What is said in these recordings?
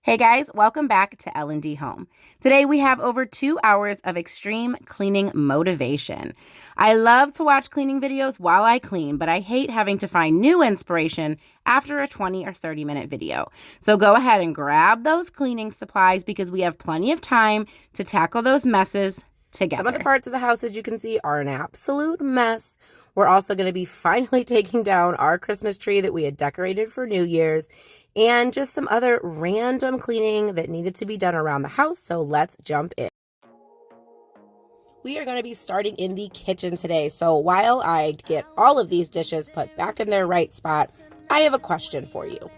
Hey guys, welcome back to landdhome. Today we have over 2 hours of extreme cleaning motivation. I love to watch cleaning videos while I clean, but I hate having to find new inspiration after a 20 or 30-minute video. So go ahead and grab those cleaning supplies because we have plenty of time to tackle those messes together. Some of the parts of the house, as you can see, are an absolute mess. We're also going to be finally taking down our Christmas tree that we had decorated for New Year's and just some other random cleaning that needed to be done around the house. So let's jump in. We are going to be starting in the kitchen today. So while I get all of these dishes put back in their right spot, I have a question for you.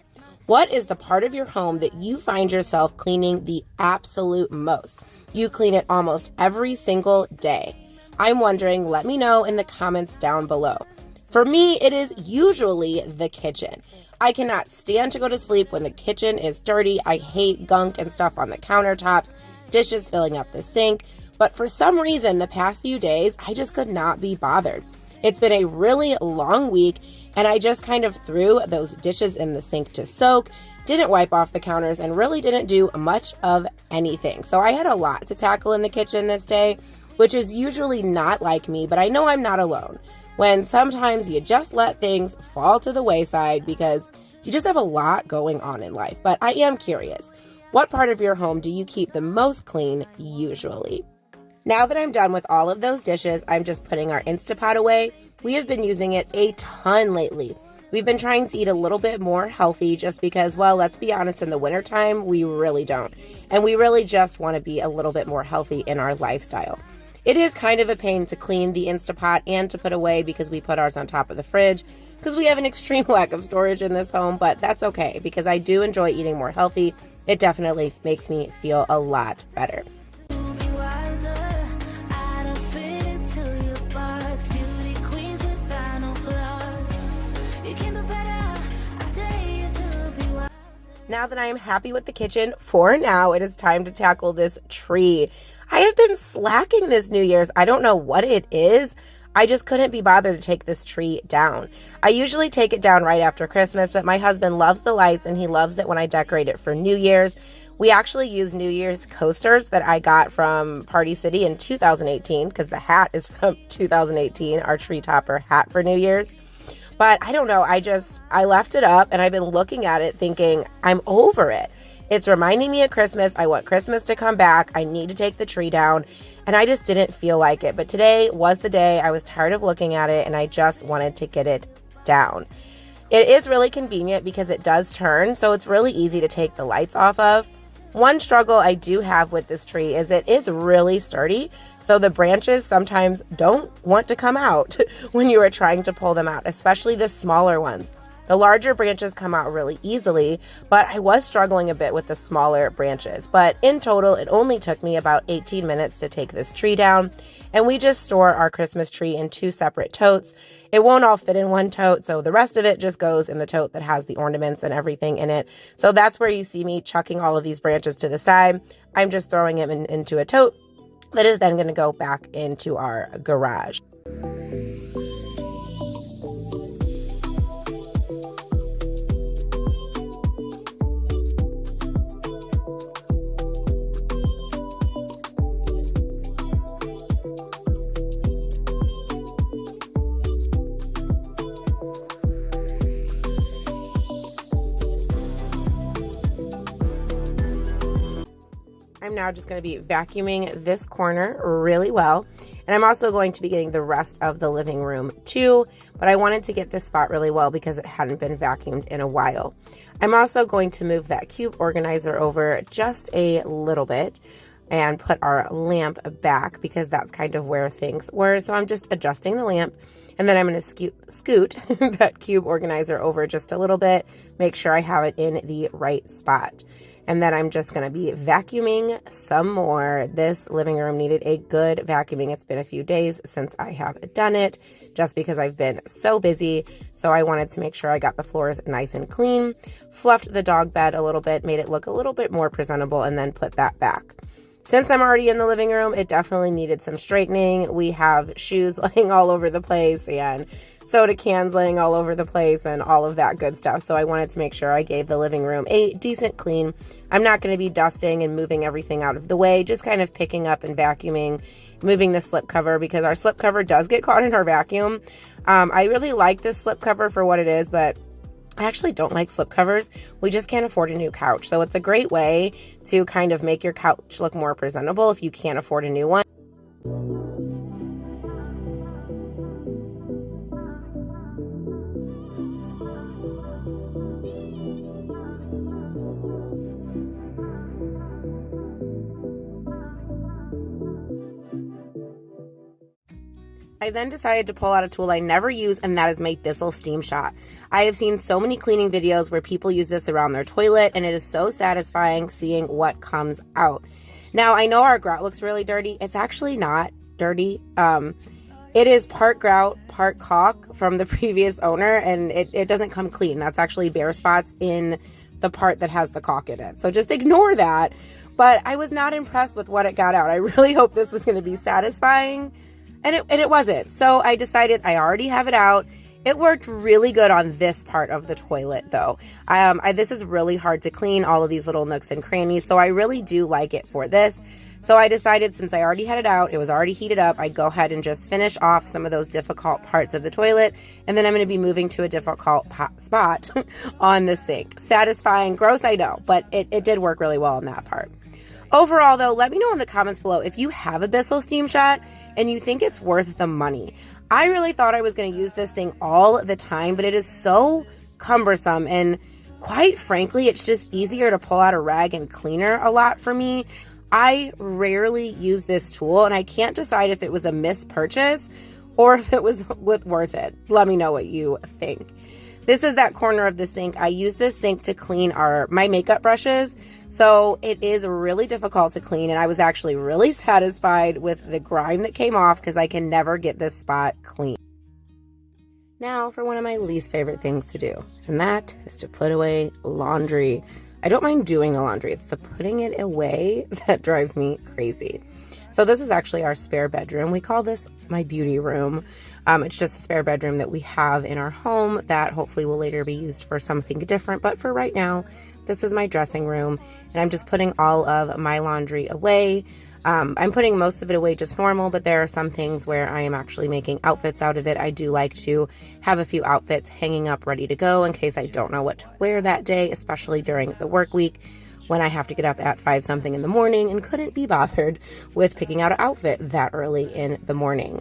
What is the part of your home that you find yourself cleaning the absolute most? You clean it almost every single day. I'm wondering, let me know in the comments down below. For me, it is usually the kitchen. I cannot stand to go to sleep when the kitchen is dirty. I hate gunk and stuff on the countertops, dishes filling up the sink. But for some reason, the past few days, I just could not be bothered. It's been a really long week, and I just kind of threw those dishes in the sink to soak, didn't wipe off the counters, and really didn't do much of anything. So I had a lot to tackle in the kitchen this day, which is usually not like me, but I know I'm not alone. When sometimes you just let things fall to the wayside because you just have a lot going on in life. But I am curious, what part of your home do you keep the most clean usually? Now that I'm done with all of those dishes, I'm just putting our Instapot away. We have been using it a ton lately. We've been trying to eat a little bit more healthy just because, well, let's be honest, in the wintertime, we really don't. And we really just want to be a little bit more healthy in our lifestyle. It is kind of a pain to clean the Instapot and to put away because we put ours on top of the fridge because we have an extreme lack of storage in this home, but that's okay because I do enjoy eating more healthy. It definitely makes me feel a lot better. Now that I am happy with the kitchen, for now, it is time to tackle this tree. I have been slacking this New Year's. I don't know what it is. I just couldn't be bothered to take this tree down. I usually take it down right after Christmas, but my husband loves the lights and he loves it when I decorate it for New Year's. We actually use New Year's coasters that I got from Party City in 2018 because the hat is from 2018, our tree topper hat for New Year's. But I don't know, I left it up and I've been looking at it thinking I'm over it. It's reminding me of Christmas. I want Christmas to come back. I need to take the tree down. And I just didn't feel like it. But today was the day. I was tired of looking at it and I just wanted to get it down. It is really convenient because it does turn. So it's really easy to take the lights off of. One struggle I do have with this tree is it is really sturdy. So the branches sometimes don't want to come out when you are trying to pull them out, especially the smaller ones. The larger branches come out really easily, but I was struggling a bit with the smaller branches. But in total, it only took me about 18 minutes to take this tree down. And we just store our Christmas tree in 2 separate totes. It won't all fit in one tote, so the rest of it just goes in the tote that has the ornaments and everything in it. So that's where you see me chucking all of these branches to the side. I'm just throwing them into a tote that is then going to go back into our garage. I'm now just going to be vacuuming this corner really well. And I'm also going to be getting the rest of the living room too. But I wanted to get this spot really well because it hadn't been vacuumed in a while. I'm also going to move that cube organizer over just a little bit and put our lamp back because that's kind of where things were. So I'm just adjusting the lamp. And then I'm going to scoot that cube organizer over just a little bit, make sure I have it in the right spot. And then I'm just going to be vacuuming some more. This living room needed a good vacuuming. It's been a few days since I have done it just because I've been so busy. So I wanted to make sure I got the floors nice and clean, fluffed the dog bed a little bit, made it look a little bit more presentable, and then put that back. Since I'm already in the living room, it definitely needed some straightening. We have shoes laying all over the place and soda cans laying all over the place and all of that good stuff. So I wanted to make sure I gave the living room a decent clean. I'm not going to be dusting and moving everything out of the way, just kind of picking up and vacuuming, moving the slipcover because our slipcover does get caught in our vacuum. I really like this slipcover for what it is, but I actually don't like slipcovers. We just can't afford a new couch. So it's a great way to kind of make your couch look more presentable if you can't afford a new one. I then decided to pull out a tool I never use, and that is my Bissell Steam Shot. I have seen so many cleaning videos where people use this around their toilet, and it is so satisfying seeing what comes out. Now, I know our grout looks really dirty. It's actually not dirty. It is part grout, part caulk from the previous owner, and it doesn't come clean. That's actually bare spots in the part that has the caulk in it. So just ignore that. But I was not impressed with what it got out. I really hoped this was going to be satisfying. And it wasn't. So I decided I already have it out. It worked really good on this part of the toilet though. This is really hard to clean, all of these little nooks and crannies. So I really do like it for this. So I decided since I already had it out, it was already heated up, I'd go ahead and just finish off some of those difficult parts of the toilet. And then I'm going to be moving to a difficult spot on the sink. Satisfying, gross, I know, but it did work really well on that part. Overall, though, let me know in the comments below if you have a Bissell Steam Shot and you think it's worth the money. I really thought I was going to use this thing all the time, but it is so cumbersome, and quite frankly, it's just easier to pull out a rag and cleaner a lot for me. I rarely use this tool, and I can't decide if it was a mispurchase or if it was worth it. Let me know what you think. This is that corner of the sink. I use this sink to clean my makeup brushes. So it is really difficult to clean, and I was actually really satisfied with the grime that came off because I can never get this spot clean. Now for one of my least favorite things to do, and that is to put away laundry. I don't mind doing the laundry. It's the putting it away that drives me crazy. So this is actually our spare bedroom. We call this my beauty room. It's just a spare bedroom that we have in our home that hopefully will later be used for something different. But for right now, this is my dressing room, and I'm just putting all of my laundry away. I'm putting most of it away just normal, but there are some things where I am actually making outfits out of it. I do like to have a few outfits hanging up ready to go in case I don't know what to wear that day, especially during the work week when I have to get up at 5 something in the morning and couldn't be bothered with picking out an outfit that early in the morning.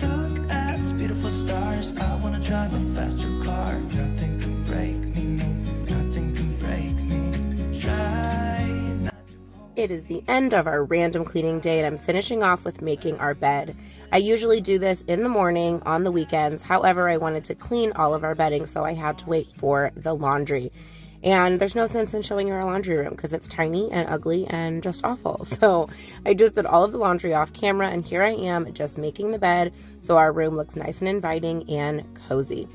Look at these beautiful stars. I wanna drive a faster car. Nothing can break me, no, nothing can break me. Try not to hold. It is the end of our random cleaning day, and I'm finishing off with making our bed. I usually do this in the morning on the weekends. However, I wanted to clean all of our bedding, so I had to wait for the laundry. And there's no sense in showing you our laundry room because it's tiny and ugly and just awful. So I just did all of the laundry off camera, and here I am just making the bed so our room looks nice and inviting and cozy.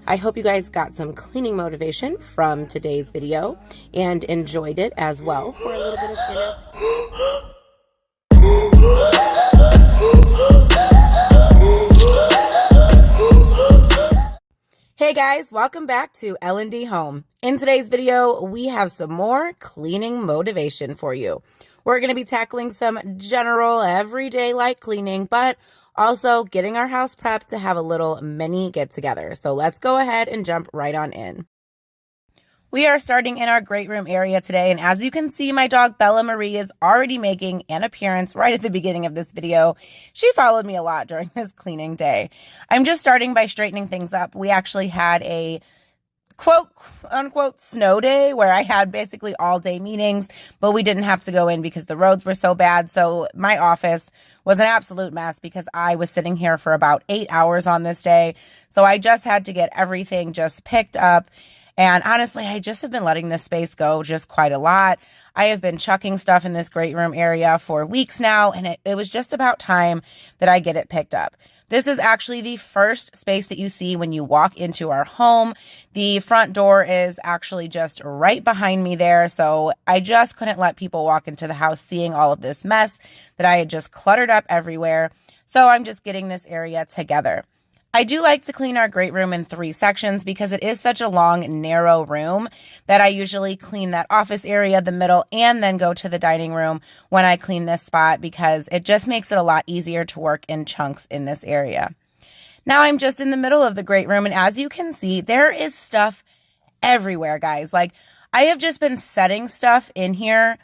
I hope you guys got some cleaning motivation from today's video and enjoyed it as well for a little bit of entertainment. Hey guys, welcome back to L&D Home. In today's video, we have some more cleaning motivation for you. We're going to be tackling some general everyday light cleaning, but also getting our house prepped to have a little mini get together. So let's go ahead and jump right on in. We are starting in our great room area today, and as you can see, my dog Bella Marie is already making an appearance right at the beginning of this video. She followed me a lot during this cleaning day. I'm just starting by straightening things up. We actually had a quote unquote snow day where I had basically all day meetings, but we didn't have to go in because the roads were so bad. So my office was an absolute mess because I was sitting here for about 8 hours on this day. So I just had to get everything just picked up. And honestly, I just have been letting this space go just quite a lot. I have been chucking stuff in this great room area for weeks now, and it was just about time that I get it picked up. This is actually the first space that you see when you walk into our home. The front door is actually just right behind me there, so I just couldn't let people walk into the house seeing all of this mess that I had just cluttered up everywhere. So I'm just getting this area together. I do like to clean our great room in 3 sections because it is such a long, narrow room that I usually clean that office area, the middle, and then go to the dining room when I clean this spot because it just makes it a lot easier to work in chunks in this area. Now I'm just in the middle of the great room, and as you can see, there is stuff everywhere, guys. Like, I have just been setting stuff in here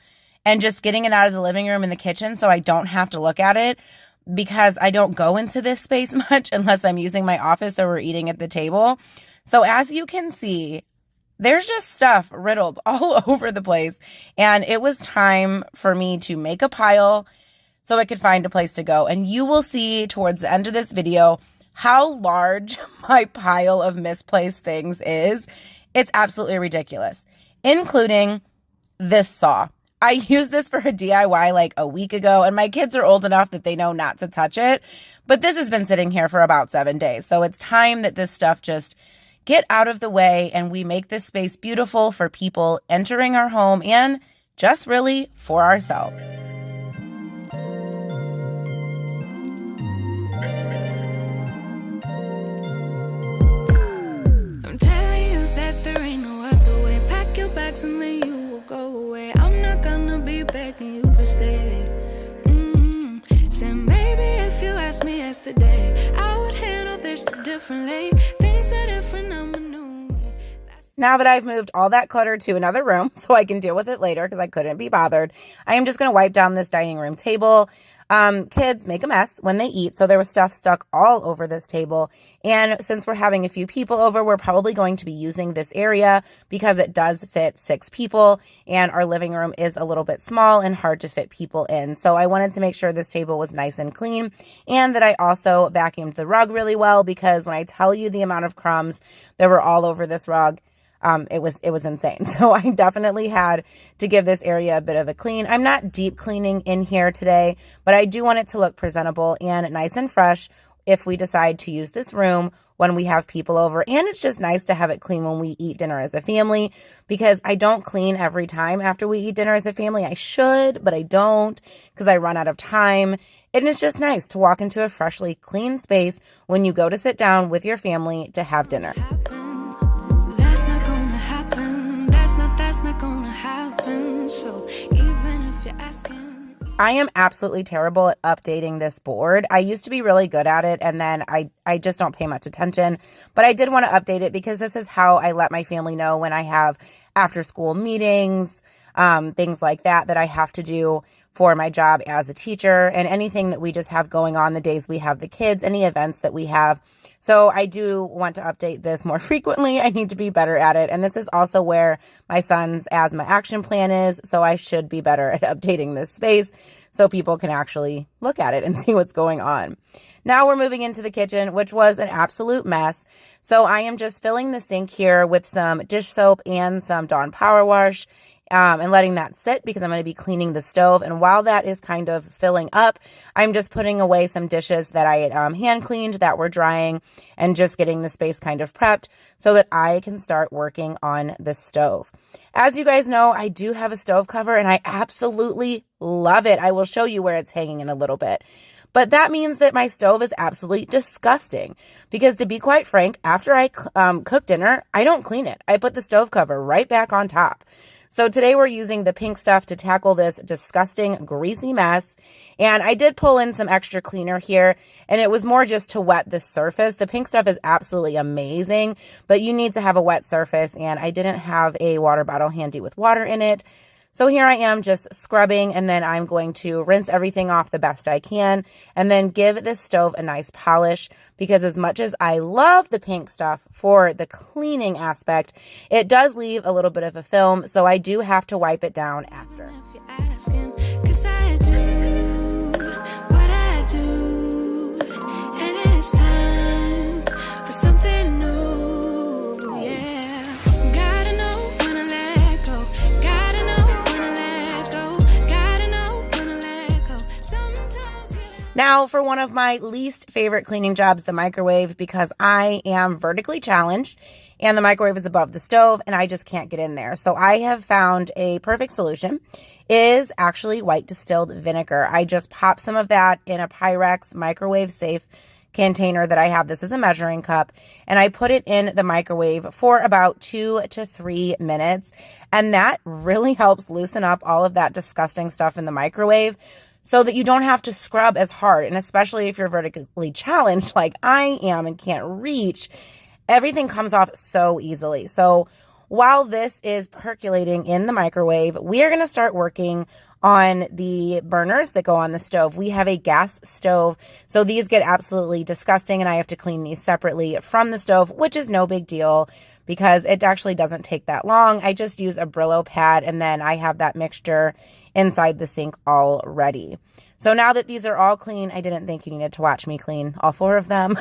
and just getting it out of the living room and the kitchen so I don't have to look at it, because I don't go into this space much unless I'm using my office or we're eating at the table. So as you can see, there's just stuff riddled all over the place. And it was time for me to make a pile so I could find a place to go. And you will see towards the end of this video how large my pile of misplaced things is. It's absolutely ridiculous, including this saw. I used this for a DIY like a week ago, and my kids are old enough that they know not to touch it. But this has been sitting here for about 7 days. So it's time that this stuff just get out of the way and we make this space beautiful for people entering our home and just really for ourselves. I'm telling you that there ain't no other way. Pack your bags and then you will go away. I'm not gonna be begging you to stay. Said maybe if you asked me yesterday, I would handle this differently. Things are different, I'm a new me. Now that I've moved all that clutter to another room so I can deal with it later because I couldn't be bothered, I am just going to wipe down this dining room table. Kids make a mess when they eat, so there was stuff stuck all over this table. And since we're having a few people over, we're probably going to be using this area because it does fit 6 people, and our living room is a little bit small and hard to fit people in. So I wanted to make sure this table was nice and clean, and that I also vacuumed the rug really well, because when I tell you the amount of crumbs that were all over this rug, it was insane. So I definitely had to give this area a bit of a clean. I'm not deep cleaning in here today, but I do want it to look presentable and nice and fresh if we decide to use this room when we have people over. And it's just nice to have it clean when we eat dinner as a family, because I don't clean every time after we eat dinner as a family. I should, but I don't because I run out of time. And it's just nice to walk into a freshly clean space when you go to sit down with your family to have dinner. That's not gonna happen. So even if you're asking, I am absolutely terrible at updating this board. I used to be really good at it, and then I just don't pay much attention. But I did want to update it because this is how I let my family know when I have after school meetings, things like that I have to do for my job as a teacher, and anything that we just have going on the days we have the kids, any events that we have. So I do want to update this more frequently. I need to be better at it. And this is also where my son's asthma action plan is. So I should be better at updating this space so people can actually look at it and see what's going on. Now we're moving into the kitchen, which was an absolute mess. So I am just filling the sink here with some dish soap and some Dawn Power Wash, and letting that sit because I'm going to be cleaning the stove. And while that is kind of filling up, I'm just putting away some dishes that I had hand cleaned that were drying, and just getting the space kind of prepped so that I can start working on the stove. As you guys know, I do have a stove cover and I absolutely love it. I will show you where it's hanging in a little bit. But that means that my stove is absolutely disgusting because, to be quite frank, after I cook dinner, I don't clean it. I put the stove cover right back on top. So today we're using the pink stuff to tackle this disgusting, greasy mess. And I did pull in some extra cleaner here, and it was more just to wet the surface. The pink stuff is absolutely amazing, but you need to have a wet surface, and I didn't have a water bottle handy with water in it. So here I am just scrubbing, and then I'm going to rinse everything off the best I can and then give this stove a nice polish, because as much as I love the pink stuff for the cleaning aspect, it does leave a little bit of a film, so I do have to wipe it down after. if you're asking, 'cause I do what I do, and it's time for something new. Yeah, gotta know when to let go. Gotta know when to let go. Gotta know when to let go. Sometimes Now, for one of my least favorite cleaning jobs, the microwave, because I am vertically challenged and the microwave is above the stove and I just can't get in there. So I have found a perfect solution. It is actually white distilled vinegar. I just pop some of that in a Pyrex microwave safe container that I have. This is a measuring cup, and I put it in the microwave for about 2 to 3 minutes. And that really helps loosen up all of that disgusting stuff in the microwave so that you don't have to scrub as hard. And especially if you're vertically challenged like I am and can't reach, everything comes off so easily. So while this is percolating in the microwave, we are going to start working on the burners that go on the stove. We have a gas stove, so these get absolutely disgusting, and I have to clean these separately from the stove, which is no big deal because it actually doesn't take that long. I just use a Brillo pad, and then I have that mixture inside the sink already. So now that these are all clean, I didn't think you needed to watch me clean all 4 of them.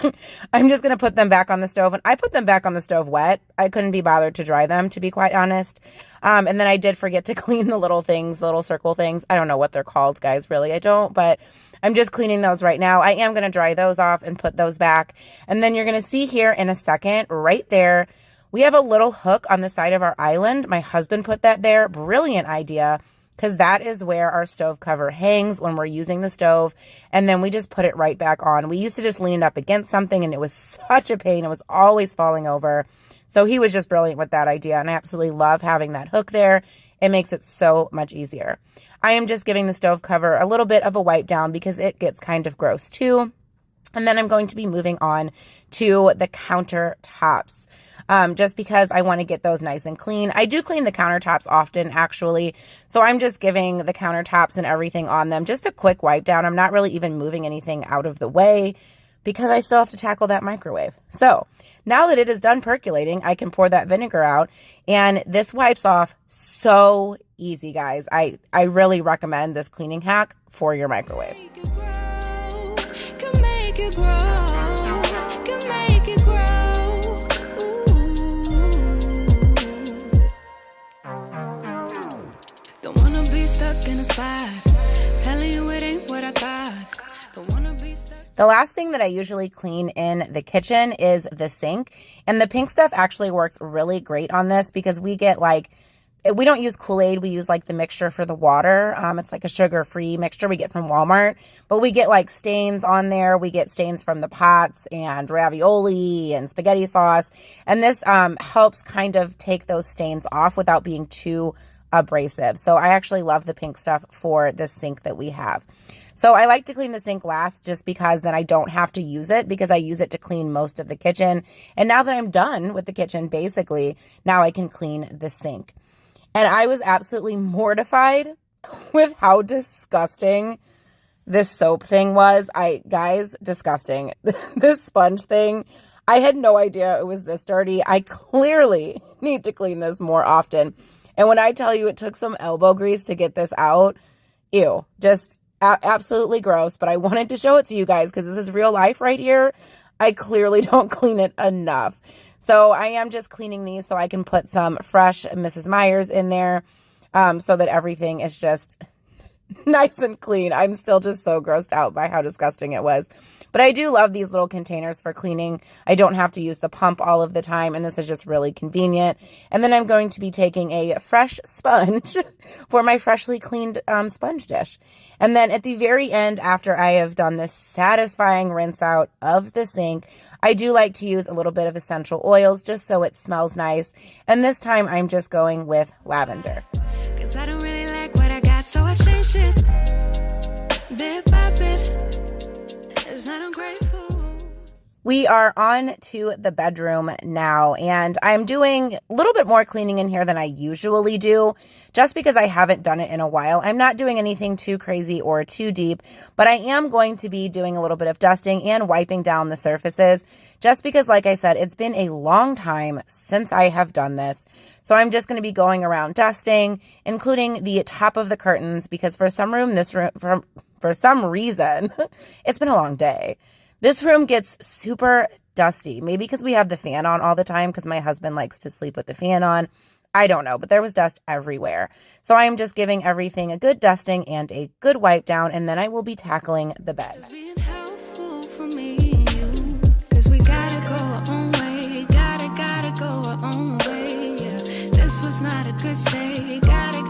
I'm just going to put them back on the stove. And I put them back on the stove wet. I couldn't be bothered to dry them, to be quite honest. And then I did forget to clean the little things, little circle things. I don't know what they're called, guys. Really, I don't. But I'm just cleaning those right now. I am going to dry those off and put those back. And then you're going to see here in a second, right there, we have a little hook on the side of our island. My husband put that there. Brilliant idea. Because that is where our stove cover hangs when we're using the stove. And then we just put it right back on. We used to just lean it up against something, and it was such a pain. It was always falling over. So he was just brilliant with that idea. And I absolutely love having that hook there. It makes it so much easier. I am just giving the stove cover a little bit of a wipe down because it gets kind of gross too. And then I'm going to be moving on to the countertops. Just because I want to get those nice and clean. I do clean the countertops often, actually. So I'm just giving the countertops and everything on them just a quick wipe down. I'm not really even moving anything out of the way because I still have to tackle that microwave. So now that it is done percolating, I can pour that vinegar out, and this wipes off so easy, guys. I really recommend this cleaning hack for your microwave. Can make it grow, can make it grow. Don't wanna be stuck in a spot, telling you it ain't what I thought. Don't wanna be stuck. The last thing that I usually clean in the kitchen is the sink. And the pink stuff actually works really great on this because we get we don't use Kool-Aid. We use the mixture for the water. It's like a sugar-free mixture we get from Walmart. But we get stains on there. We get stains from the pots and ravioli and spaghetti sauce. And this helps kind of take those stains off without being too abrasive. So I actually love the pink stuff for the sink that we have. So I like to clean the sink last just because then I don't have to use it because I use it to clean most of the kitchen. And now that I'm done with the kitchen, basically, now I can clean the sink. And I was absolutely mortified with how disgusting this soap thing was. Guys, disgusting. This sponge thing, I had no idea it was this dirty. I clearly need to clean this more often. And when I tell you it took some elbow grease to get this out, ew, just absolutely gross. But I wanted to show it to you guys because this is real life right here. I clearly don't clean it enough. So I am just cleaning these so I can put some fresh Mrs. Meyer's in there so that everything is just nice and clean. I'm still just so grossed out by how disgusting it was. But I do love these little containers for cleaning. I don't have to use the pump all of the time, and this is just really convenient. And then I'm going to be taking a fresh sponge for my freshly cleaned sponge dish. And then at the very end, after I have done this satisfying rinse out of the sink, I do like to use a little bit of essential oils just so it smells nice. And this time I'm just going with lavender. 'Cause I don't really like what I got, so I changed it bit by bit. It's not ungrateful. We are on to the bedroom now, and I'm doing a little bit more cleaning in here than I usually do, just because I haven't done it in a while. I'm not doing anything too crazy or too deep, but I am going to be doing a little bit of dusting and wiping down the surfaces, just because, like I said, it's been a long time since I have done this. So I'm just going to be going around dusting, including the top of the curtains, because for some reason, it's been a long day. This room gets super dusty, maybe because we have the fan on all the time because my husband likes to sleep with the fan on. I don't know, but there was dust everywhere. So I am just giving everything a good dusting and a good wipe down, and then I will be tackling the bed. Just being helpful for me and you, 'cause we gotta go our own way, gotta go our own way, yeah. This was not a good stay, gotta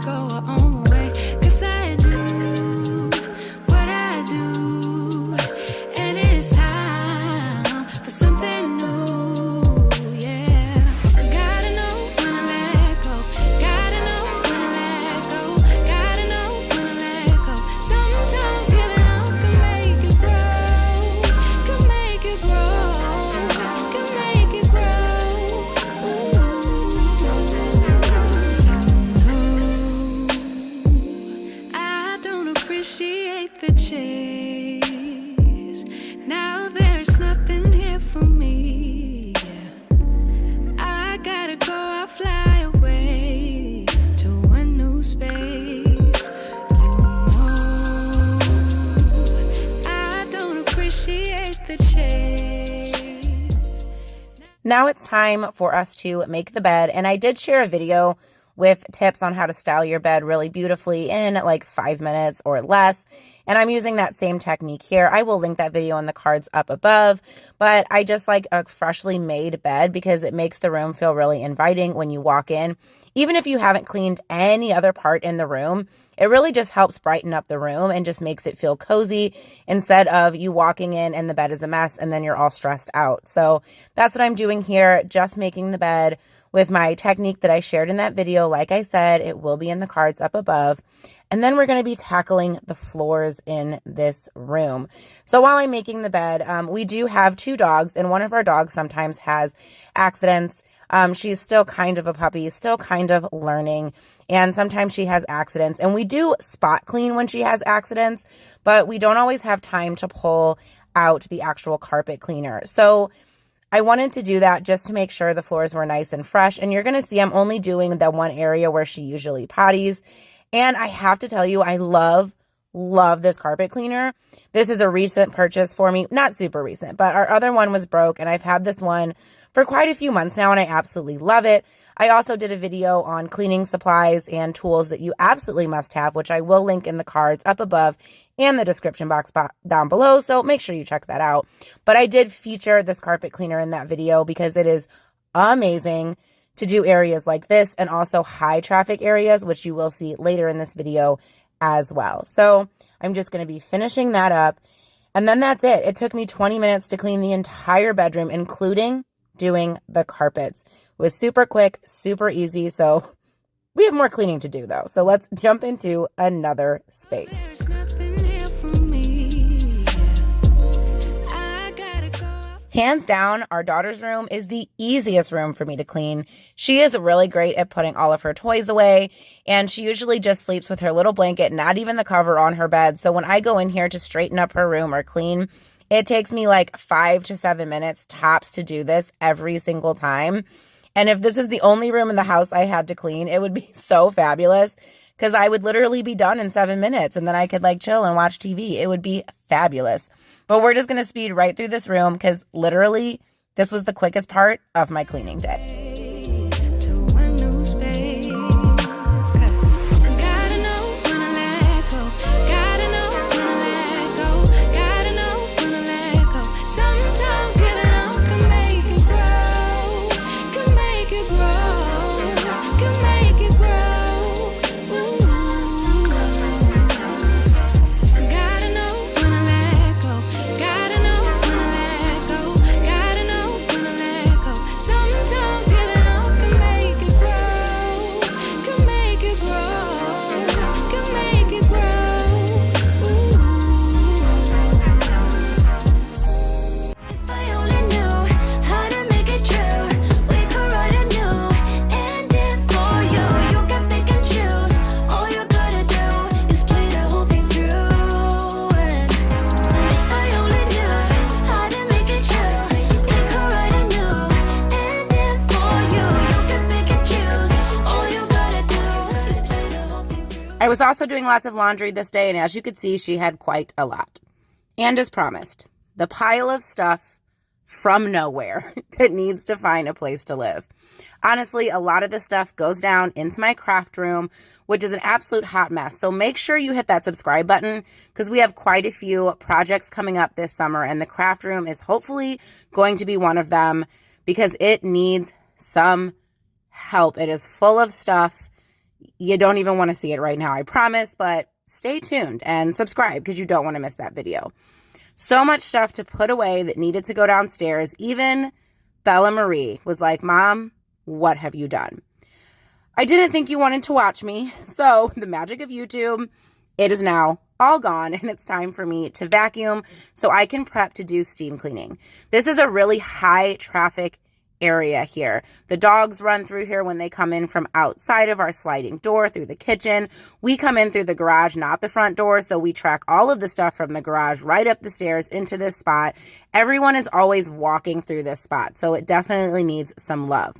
go our own way, 'cause I do what I do, and it's time Now it's time for us to make the bed, and I did share a video with tips on how to style your bed really beautifully in like 5 minutes or less. And I'm using that same technique here. I will link that video in the cards up above, but I just like a freshly made bed because it makes the room feel really inviting when you walk in. Even if you haven't cleaned any other part in the room, it really just helps brighten up the room and just makes it feel cozy instead of you walking in and the bed is a mess and then you're all stressed out. So that's what I'm doing here, just making the bed with my technique that I shared in that video. Like I said, it will be in the cards up above. And then we're going to be tackling the floors in this room. So while I'm making the bed, we do have 2 dogs, and one of our dogs sometimes has accidents. She's still kind of a puppy, still kind of learning, and sometimes she has accidents. And we do spot clean when she has accidents, but we don't always have time to pull out the actual carpet cleaner. So I wanted to do that just to make sure the floors were nice and fresh. And you're going to see I'm only doing the one area where she usually potties. And I have to tell you, I love this carpet cleaner. This is a recent purchase for me. Not super recent, but our other one was broke, and I've had this one for quite a few months now, and I absolutely love it. I also did a video on cleaning supplies and tools that you absolutely must have, which I will link in the cards up above and the description box down below, so make sure you check that out. But I did feature this carpet cleaner in that video because it is amazing to do areas like this and also high traffic areas, which you will see later in this video as well. So I'm just going to be finishing that up, and then that's it. It took me 20 minutes to clean the entire bedroom, including doing the carpets. It was super quick, super easy. So we have more cleaning to do though. So let's jump into another space. There's nothing here for me. I gotta go. Hands down, our daughter's room is the easiest room for me to clean. She is really great at putting all of her toys away, and she usually just sleeps with her little blanket, not even the cover on her bed. So when I go in here to straighten up her room or clean, it takes me like 5 to 7 minutes tops to do this every single time. And if this is the only room in the house I had to clean, it would be so fabulous because I would literally be done in 7 minutes and then I could like chill and watch TV. It would be fabulous. But we're just going to speed right through this room because literally this was the quickest part of my cleaning day. To a new space, 'cause I gotta know when to let go. Gotta know when to let go. Gotta know when to let go. Sometimes giving up can make it grow. Can make it grow. Can make it grow. Sometimes. Gotta know when to let go. Gotta know when to let go. Gotta know when to let go. Sometimes giving up can make it grow. Can make it grow. Can make it grow. If I only knew how to make it true, we could write a new ending for you. You can pick and choose. All you gotta do is play the whole thing through. And if I only knew how to make it true, we could write a new ending for you. You can pick and choose. All you gotta do is play the whole thing through. I was also doing lots of laundry this day, and as you could see, she had quite a lot. And as promised, the pile of stuff from nowhere that needs to find a place to live. Honestly, a lot of this stuff goes down into my craft room, which is an absolute hot mess. So make sure you hit that subscribe button because we have quite a few projects coming up this summer, and the craft room is hopefully going to be one of them because it needs some help. It is full of stuff. You don't even want to see it right now, I promise, but stay tuned and subscribe because you don't want to miss that video. So much stuff to put away that needed to go downstairs. Even Bella Marie was like, Mom, what have you done? I didn't think you wanted to watch me. So the magic of YouTube, it is now all gone, and it's time for me to vacuum so I can prep to do steam cleaning. This is a really high traffic area here. The dogs run through here when they come in from outside of our sliding door through the kitchen. We come in through the garage, not the front door, so we track all of the stuff from the garage right up the stairs into this spot. Everyone is always walking through this spot, so it definitely needs some love.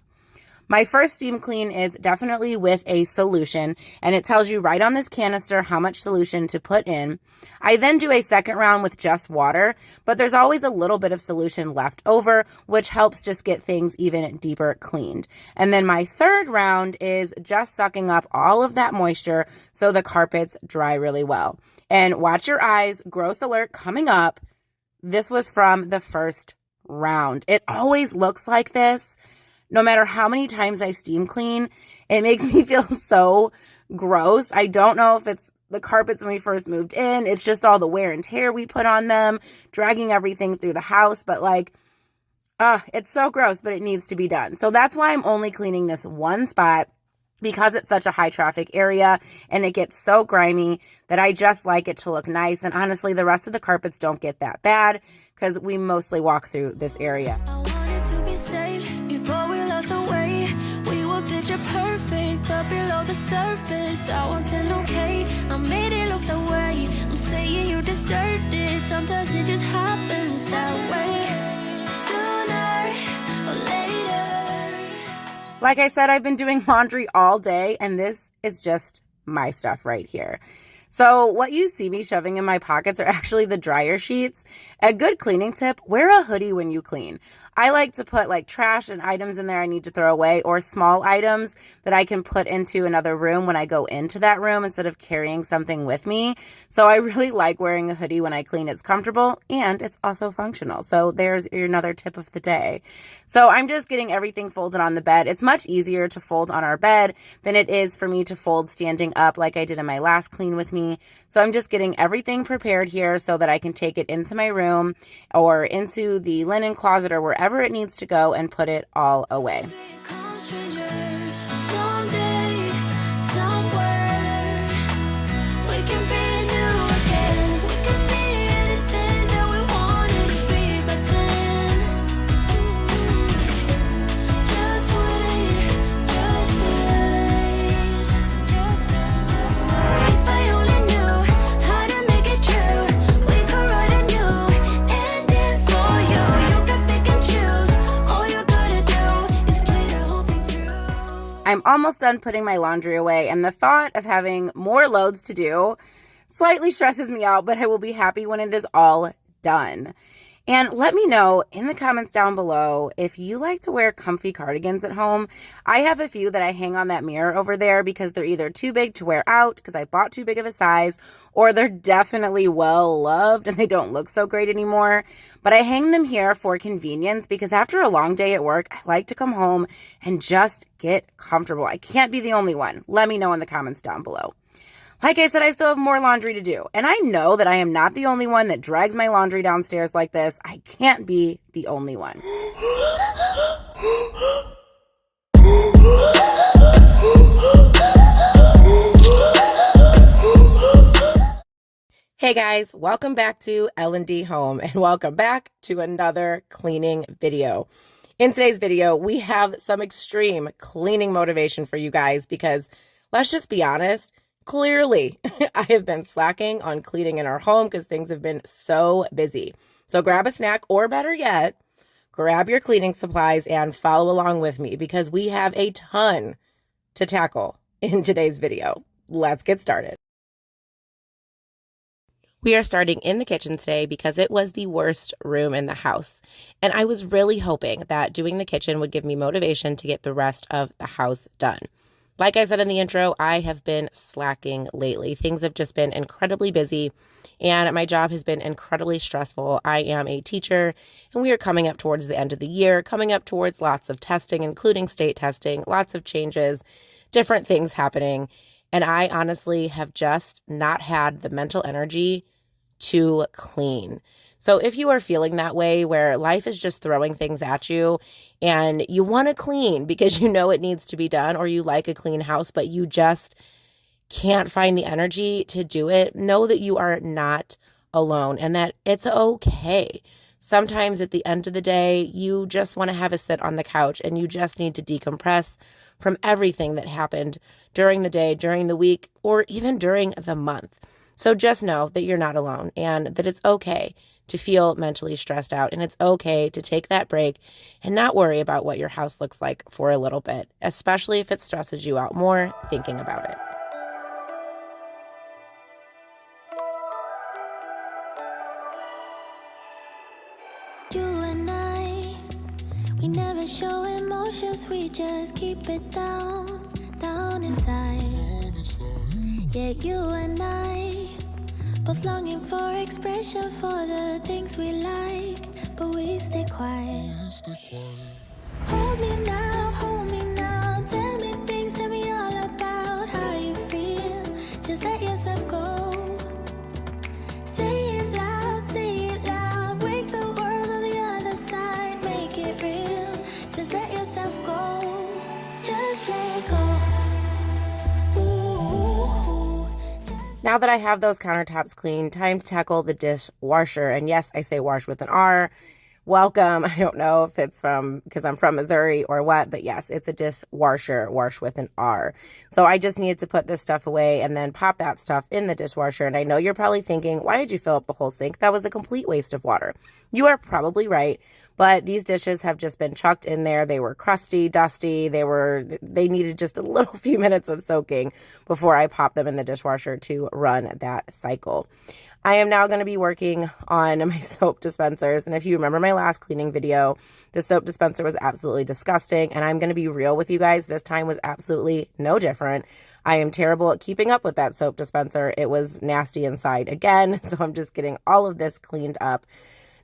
My first steam clean is definitely with a solution, and it tells you right on this canister how much solution to put in. I then do a second round with just water, but there's always a little bit of solution left over, which helps just get things even deeper cleaned. And then my third round is just sucking up all of that moisture so the carpets dry really well. And watch your eyes, gross alert coming up. This was from the first round. It always looks like this. No matter how many times I steam clean, it makes me feel so gross. I don't know if it's the carpets when we first moved in. It's just all the wear and tear we put on them, dragging everything through the house. But it's so gross, but it needs to be done. So that's why I'm only cleaning this one spot, because it's such a high traffic area and it gets so grimy that I just like it to look nice. And honestly, the rest of the carpets don't get that bad because we mostly walk through this area. Before we lost the way, we were picture perfect, but below the surface, I wasn't okay. I made it look the way. I'm saying you deserved it. Sometimes it just happens that way. Sooner or later. Like I said, I've been doing laundry all day, and this is just my stuff right here. So what you see me shoving in my pockets are actually the dryer sheets. A good cleaning tip, wear a hoodie when you clean. I like to put trash and items in there I need to throw away, or small items that I can put into another room when I go into that room instead of carrying something with me. So I really like wearing a hoodie when I clean. It's comfortable and it's also functional. So there's another tip of the day. So I'm just getting everything folded on the bed. It's much easier to fold on our bed than it is for me to fold standing up like I did in my last clean with me. So I'm just getting everything prepared here so that I can take it into my room or into the linen closet or wherever it needs to go and put it all away. I'm almost done putting my laundry away, and the thought of having more loads to do slightly stresses me out, but I will be happy when it is all done. And let me know in the comments down below if you like to wear comfy cardigans at home. I have a few that I hang on that mirror over there because they're either too big to wear out because I bought too big of a size, or they're definitely well loved and they don't look so great anymore. But I hang them here for convenience because after a long day at work, I like to come home and just get comfortable. I can't be the only one. Let me know in the comments down below. Like I said, I still have more laundry to do. And I know that I am not the only one that drags my laundry downstairs like this. I can't be the only one. Hey guys, welcome back to landdhome and welcome back to another cleaning video. In today's video, we have some extreme cleaning motivation for you guys because let's just be honest, clearly I have been slacking on cleaning in our home because things have been so busy. So grab a snack, or better yet, grab your cleaning supplies and follow along with me because we have a ton to tackle in today's video. Let's get started. We are starting in the kitchen today because it was the worst room in the house. And I was really hoping that doing the kitchen would give me motivation to get the rest of the house done. Like I said in the intro, I have been slacking lately. Things have just been incredibly busy and my job has been incredibly stressful. I am a teacher and we are coming up towards the end of the year, coming up towards lots of testing, including state testing, lots of changes, different things happening. And I honestly have just not had the mental energy to clean. So if you are feeling that way where life is just throwing things at you and you want to clean because you know it needs to be done, or you like a clean house, but you just can't find the energy to do it, know that you are not alone and that it's okay. Sometimes at the end of the day, you just want to have a sit on the couch and you just need to decompress from everything that happened during the day, during the week, or even during the month. So just know that you're not alone and that it's okay to feel mentally stressed out. And it's okay to take that break and not worry about what your house looks like for a little bit, especially if it stresses you out more thinking about it. You and I, we never show emotions, we just keep it down, down inside. Yeah, you and I, both longing for expression for the things we like, but we stay quiet. Hold me now, tell me things, tell me all about how you feel. Just let yourself go. Say it loud, wake the world on the other side, make it real. Just let yourself go, just let go. Now that I have those countertops clean, time to tackle the dishwasher. And yes, I say wash with an R. Welcome. I don't know if it's because I'm from Missouri or what, but yes, it's a dishwasher, wash with an R. So I just needed to put this stuff away and then pop that stuff in the dishwasher. And I know you're probably thinking, why did you fill up the whole sink? That was a complete waste of water. You are probably right. But these dishes have just been chucked in there. They were crusty, dusty. They needed just a little few minutes of soaking before I popped them in the dishwasher to run that cycle. I am now going to be working on my soap dispensers. And if you remember my last cleaning video, the soap dispenser was absolutely disgusting. And I'm going to be real with you guys. This time was absolutely no different. I am terrible at keeping up with that soap dispenser. It was nasty inside again. So I'm just getting all of this cleaned up.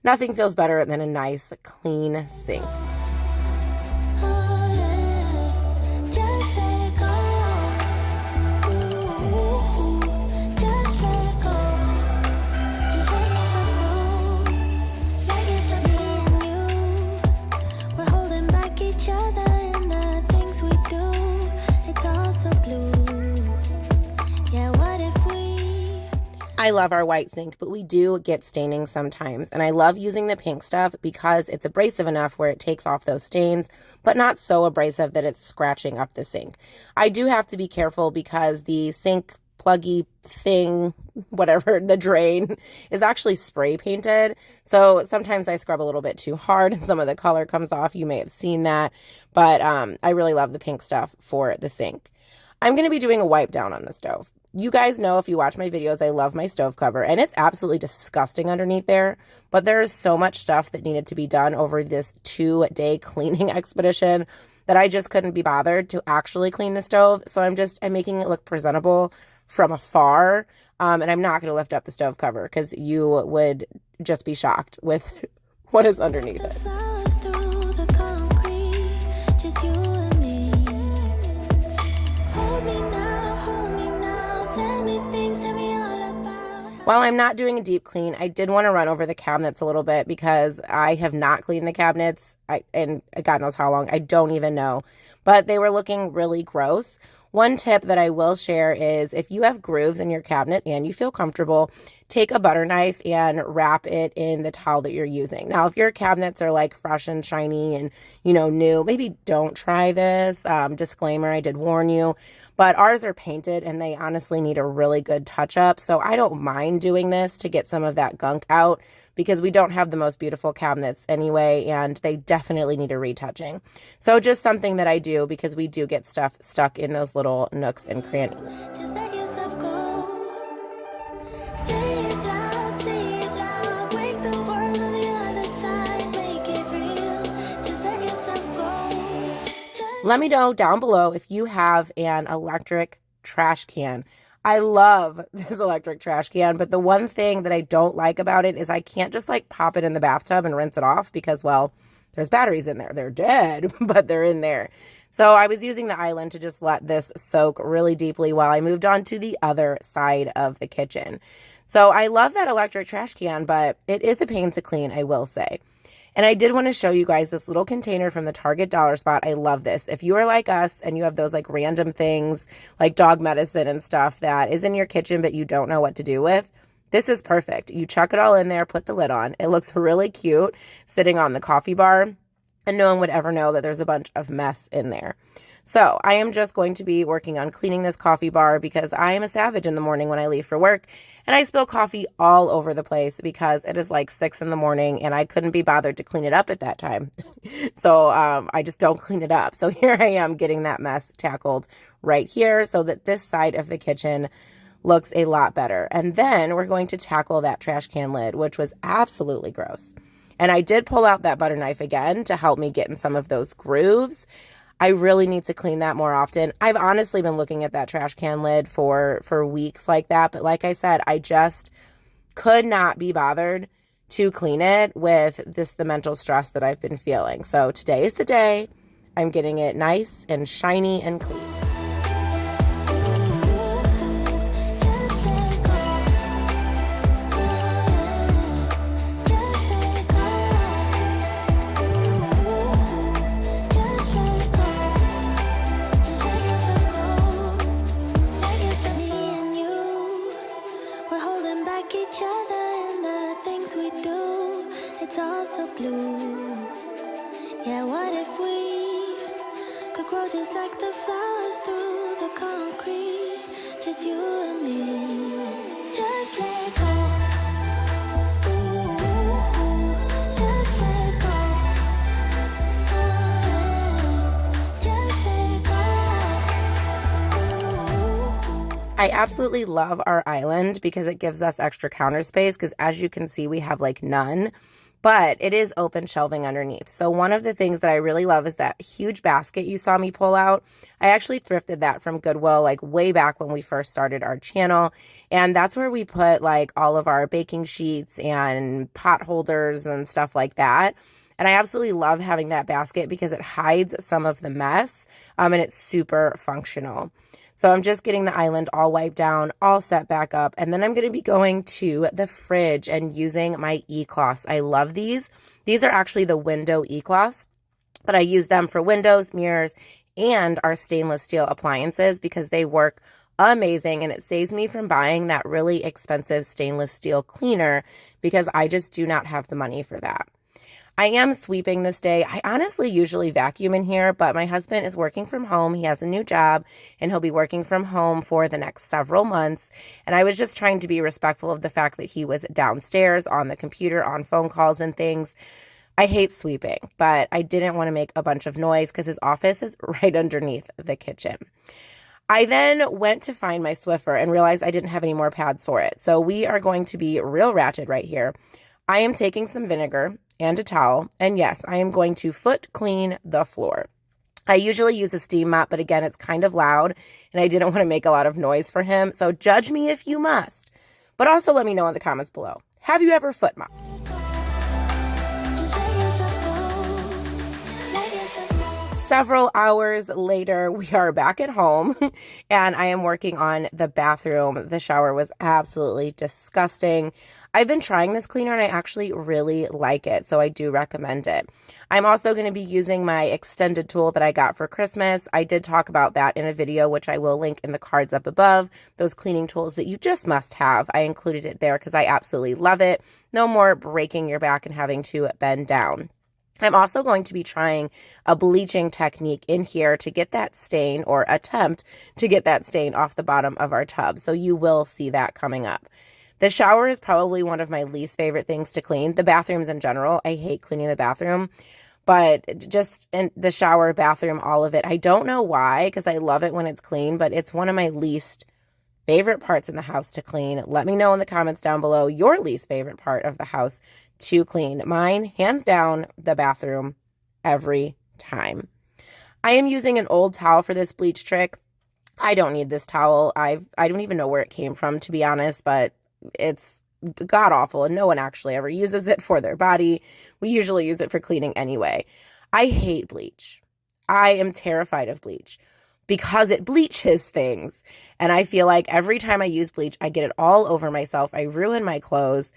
Nothing feels better than a nice, clean sink. I love our white sink, but we do get staining sometimes. And I love using the pink stuff because it's abrasive enough where it takes off those stains, but not so abrasive that it's scratching up the sink. I do have to be careful because the sink pluggy thing, whatever, the drain, is actually spray painted. So sometimes I scrub a little bit too hard and some of the color comes off. You may have seen that, but I really love the pink stuff for the sink. I'm going to be doing a wipe down on the stove. You guys know, if you watch my videos, I love my stove cover, and it's absolutely disgusting underneath there, but there is so much stuff that needed to be done over this 2-day cleaning expedition that I just couldn't be bothered to actually clean the stove. So I'm making it look presentable from afar, and I'm not going to lift up the stove cover because you would just be shocked with what is underneath it. While I'm not doing a deep clean, I did want to run over the cabinets a little bit because I have not cleaned the cabinets, and God knows how long, I don't even know, but they were looking really gross. One tip that I will share is if you have grooves in your cabinet and you feel comfortable, take a butter knife and wrap it in the towel that you're using. Now, if your cabinets are like fresh and shiny and, new, maybe don't try this. Disclaimer, I did warn you, but ours are painted and they honestly need a really good touch up. So I don't mind doing this to get some of that gunk out because we don't have the most beautiful cabinets anyway, and they definitely need a retouching. So just something that I do because we do get stuff stuck in those little nooks and crannies. Just let yourself go. Say it loud, wake the world on the other side, make it real. Just let yourself go. Let me know down below if you have an electric trash can. I love this electric trash can, but the one thing that I don't like about it is I can't just pop it in the bathtub and rinse it off because, well, there's batteries in there. They're dead, but they're in there. So I was using the island to just let this soak really deeply while I moved on to the other side of the kitchen. So I love that electric trash can, but it is a pain to clean, I will say. And I did want to show you guys this little container from the Target Dollar Spot. I love this. If you are like us and you have those random things like dog medicine and stuff that is in your kitchen but you don't know what to do with, this is perfect. You chuck it all in there, put the lid on. It looks really cute sitting on the coffee bar, and no one would ever know that there's a bunch of mess in there. So I am just going to be working on cleaning this coffee bar because I am a savage in the morning when I leave for work, and I spill coffee all over the place because it is like 6 in the morning and I couldn't be bothered to clean it up at that time. So I just don't clean it up. So here I am getting that mess tackled right here so that this side of the kitchen looks a lot better. And then we're going to tackle that trash can lid, which was absolutely gross. And I did pull out that butter knife again to help me get in some of those grooves. I really need to clean that more often. I've honestly been looking at that trash can lid for weeks like that. But like I said, I just could not be bothered to clean it with the mental stress that I've been feeling. So today is the day. I'm getting it nice and shiny and clean. Each other and the things we do, it's all so blue. Yeah, what if we could grow just like the flowers through the concrete? Just you and me. Just let go. Just let go. Just let go. I absolutely love our island because it gives us extra counter space because as you can see, we have like none, but it is open shelving underneath. So one of the things that I really love is that huge basket you saw me pull out. I actually thrifted that from Goodwill like way back when we first started our channel. And that's where we put like all of our baking sheets and pot holders and stuff like that. And I absolutely love having that basket because it hides some of the mess and it's super functional. So I'm just getting the island all wiped down, all set back up, and then I'm going to be going to the fridge and using my e-cloths. I love these. These are actually the window e-cloths, but I use them for windows, mirrors, and our stainless steel appliances because they work amazing, and it saves me from buying that really expensive stainless steel cleaner because I just do not have the money for that. I am sweeping this day. I honestly usually vacuum in here, but my husband is working from home. He has a new job and he'll be working from home for the next several months. And I was just trying to be respectful of the fact that he was downstairs on the computer, on phone calls and things. I hate sweeping, but I didn't want to make a bunch of noise because his office is right underneath the kitchen. I then went to find my Swiffer and realized I didn't have any more pads for it. So we are going to be real ratchet right here. I am taking some vinegar and a towel, and yes, I am going to foot clean the floor. I usually use a steam mop, but again, it's kind of loud, and I didn't want to make a lot of noise for him, so judge me if you must. But also let me know in the comments below. Have you ever foot mopped? Several hours later, we are back at home and I am working on the bathroom. The shower was absolutely disgusting. I've been trying this cleaner and I actually really like it, so I do recommend it. I'm also going to be using my extended tool that I got for Christmas. I did talk about that in a video, which I will link in the cards up above. Those cleaning tools that you just must have. I included it there because I absolutely love it. No more breaking your back and having to bend down. I'm also going to be trying a bleaching technique in here to get that stain, or attempt to get that stain off the bottom of our tub. So you will see that coming up. The shower is probably one of my least favorite things to clean. The bathrooms in general, I hate cleaning the bathroom. But just in the shower, bathroom, all of it. I don't know why, because I love it when it's clean, but it's one of my least favorite parts in the house to clean. Let me know in the comments down below your least favorite part of the house to clean. Mine, hands down, the bathroom every time. I am using an old towel for this bleach trick. I don't need this towel. I don't even know where it came from, to be honest, but it's god awful and no one actually ever uses it for their body. We usually use it for cleaning anyway. I hate bleach. I am terrified of bleach because it bleaches things. And I feel like every time I use bleach, I get it all over myself. I ruin my clothes.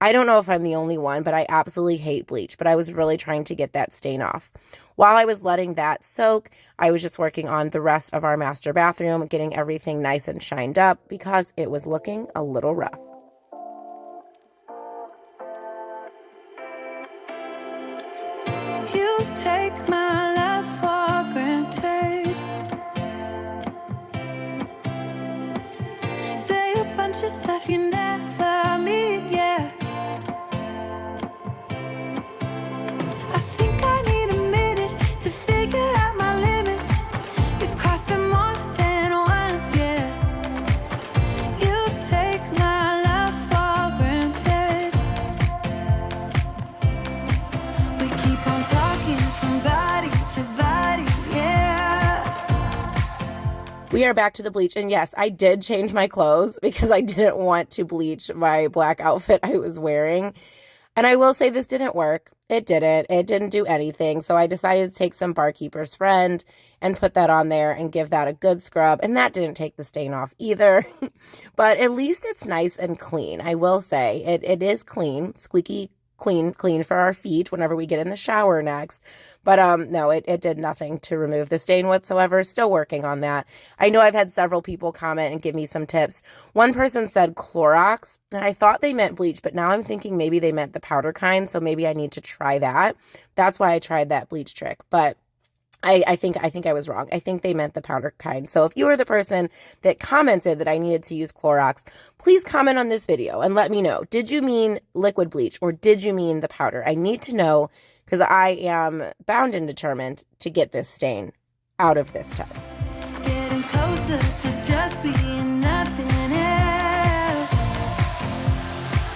I don't know if I'm the only one, but I absolutely hate bleach. But I was really trying to get that stain off. While I was letting that soak, I was just working on the rest of our master bathroom, getting everything nice and shined up because it was looking a little rough. You take my love for granted. just stuff you never meet, yeah. I think I need a minute to figure out my limits. You cross them more than once, yeah. You take my love for granted. We keep on talking from body to body, yeah. We are back to the bleach. And yes, I did change my clothes because I didn't want to bleach my black outfit I was wearing. And I will say this didn't work. It didn't. It didn't do anything. So I decided to take some Barkeeper's Friend and put that on there and give that a good scrub. And that didn't take the stain off either. But at least it's nice and clean. I will say it is clean, squeaky clean for our feet whenever we get in the shower next. But no, it did nothing to remove the stain whatsoever. Still working on that. I know I've had several people comment and give me some tips. One person said Clorox, and I thought they meant bleach, but now I'm thinking maybe they meant the powder kind, so maybe I need to try that. That's why I tried that bleach trick. But I think I was wrong. I think they meant the powder kind. So if you were the person that commented that I needed to use Clorox, please comment on this video and let me know. Did you mean liquid bleach or did you mean the powder? I need to know because I am bound and determined to get this stain out of this tub. Getting closer to just being nothing else.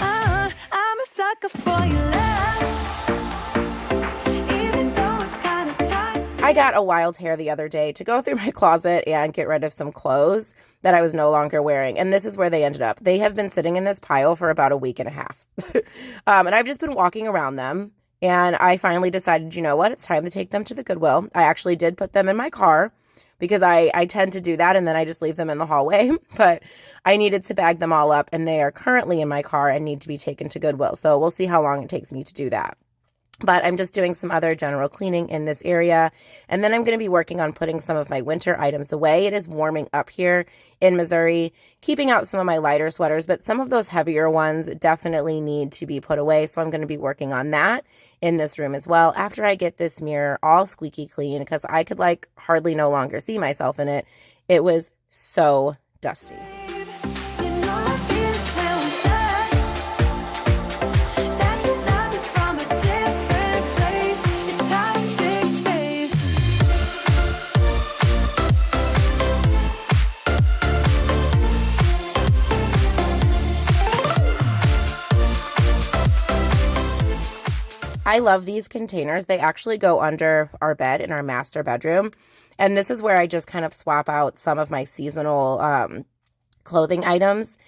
I'm a sucker for your love. I got a wild hair the other day to go through my closet and get rid of some clothes that I was no longer wearing. And this is where they ended up. They have been sitting in this pile for about a week and a half. And I've just been walking around them. And I finally decided, you know what? It's time to take them to the Goodwill. I actually did put them in my car because I tend to do that. And then I just leave them in the hallway. But I needed to bag them all up. And they are currently in my car and need to be taken to Goodwill. So we'll see how long it takes me to do that. But I'm just doing some other general cleaning in this area. And then I'm going to be working on putting some of my winter items away. It is warming up here in Missouri, keeping out some of my lighter sweaters, but some of those heavier ones definitely need to be put away. So I'm going to be working on that in this room as well after I get this mirror all squeaky clean because I could hardly no longer see myself in it. It was so dusty. I love these containers. They actually go under our bed in our master bedroom. And this is where I just kind of swap out some of my seasonal clothing items.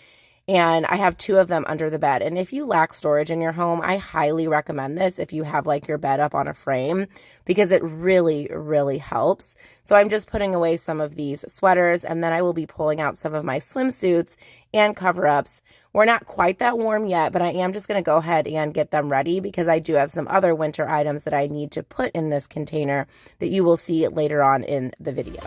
And I have 2 of them under the bed. And if you lack storage in your home, I highly recommend this if you have your bed up on a frame because it really, really helps. So I'm just putting away some of these sweaters and then I will be pulling out some of my swimsuits and cover-ups. We're not quite that warm yet, but I am just going to go ahead and get them ready because I do have some other winter items that I need to put in this container that you will see later on in the video.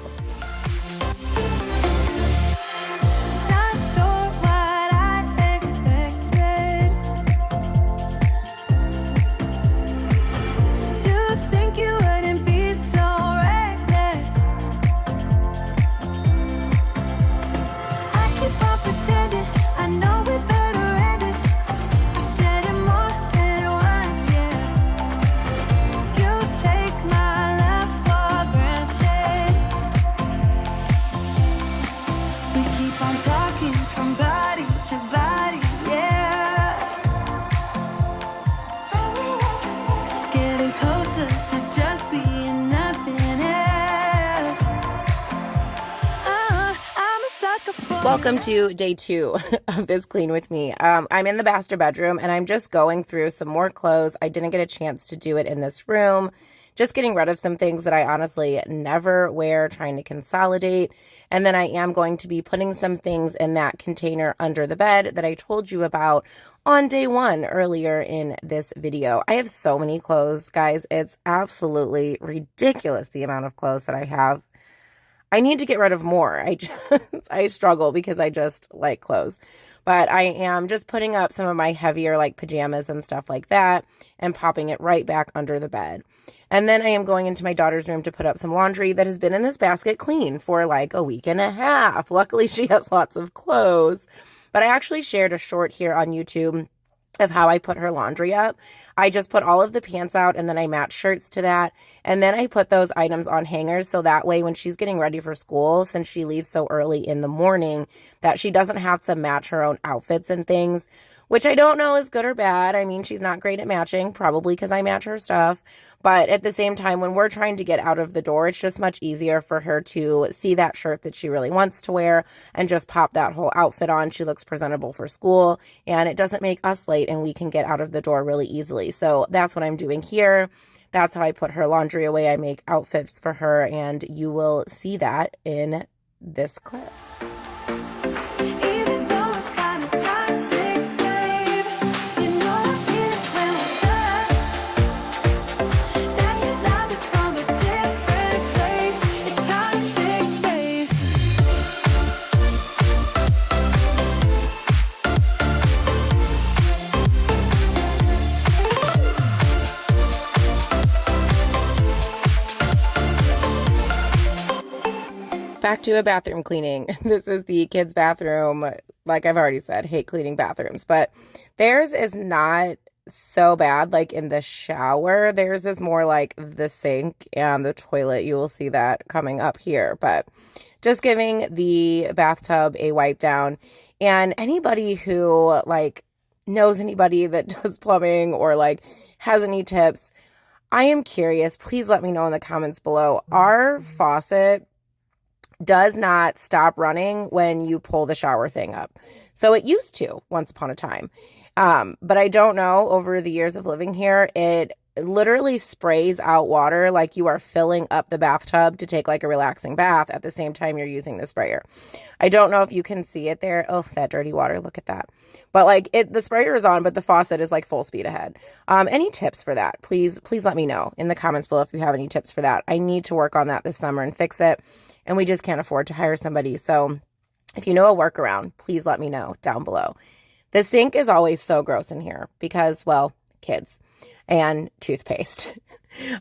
Welcome to day 2 of this clean with me. I'm in the master bedroom and I'm just going through some more clothes. I didn't get a chance to do it in this room. Just getting rid of some things that I honestly never wear, trying to consolidate. And then I am going to be putting some things in that container under the bed that I told you about on day 1 earlier in this video. I have so many clothes, guys. It's absolutely ridiculous the amount of clothes that I have. I need to get rid of more. I struggle because I just like clothes. But I am just putting up some of my heavier pajamas and stuff like that and popping it right back under the bed. And then I am going into my daughter's room to put up some laundry that has been in this basket clean for a week and a half. Luckily, she has lots of clothes. But I actually shared a short here on YouTube of how I put her laundry up. I just put all of the pants out and then I match shirts to that. And then I put those items on hangers so that way when she's getting ready for school, since she leaves so early in the morning, that she doesn't have to match her own outfits and things, which I don't know is good or bad. I mean, she's not great at matching, probably because I match her stuff. But at the same time, when we're trying to get out of the door, it's just much easier for her to see that shirt that she really wants to wear and just pop that whole outfit on. She looks presentable for school and it doesn't make us late and we can get out of the door really easily. So that's what I'm doing here. That's how I put her laundry away. I make outfits for her and you will see that in this clip. Even though it's kind of toxic, babe, you know I feel it when we touch. That your love is from a different place. It's toxic, babe. Back to a bathroom cleaning. This is the kids' bathroom. Like I've already said, hate cleaning bathrooms, but theirs is not so bad. Like in the shower, theirs is more like the sink and the toilet. You will see that coming up here, but just giving the bathtub a wipe down. And anybody who like knows anybody that does plumbing or like has any tips, I am curious. Please let me know in the comments below. Our faucet does not stop running when you pull the shower thing up. So it used to once upon a time. But I don't know, over the years of living here, it literally sprays out water like you are filling up the bathtub to take like a relaxing bath at the same time you're using the sprayer. I don't know if you can see it there. Oh, that dirty water. Look at that. But like the sprayer is on, but the faucet is like full speed ahead. Any tips for that? Please let me know in the comments below if you have any tips for that. I need to work on that this summer and fix it. And we just can't afford to hire somebody. So if you know a workaround, please let me know down below. The sink is always so gross in here because, well, kids and toothpaste.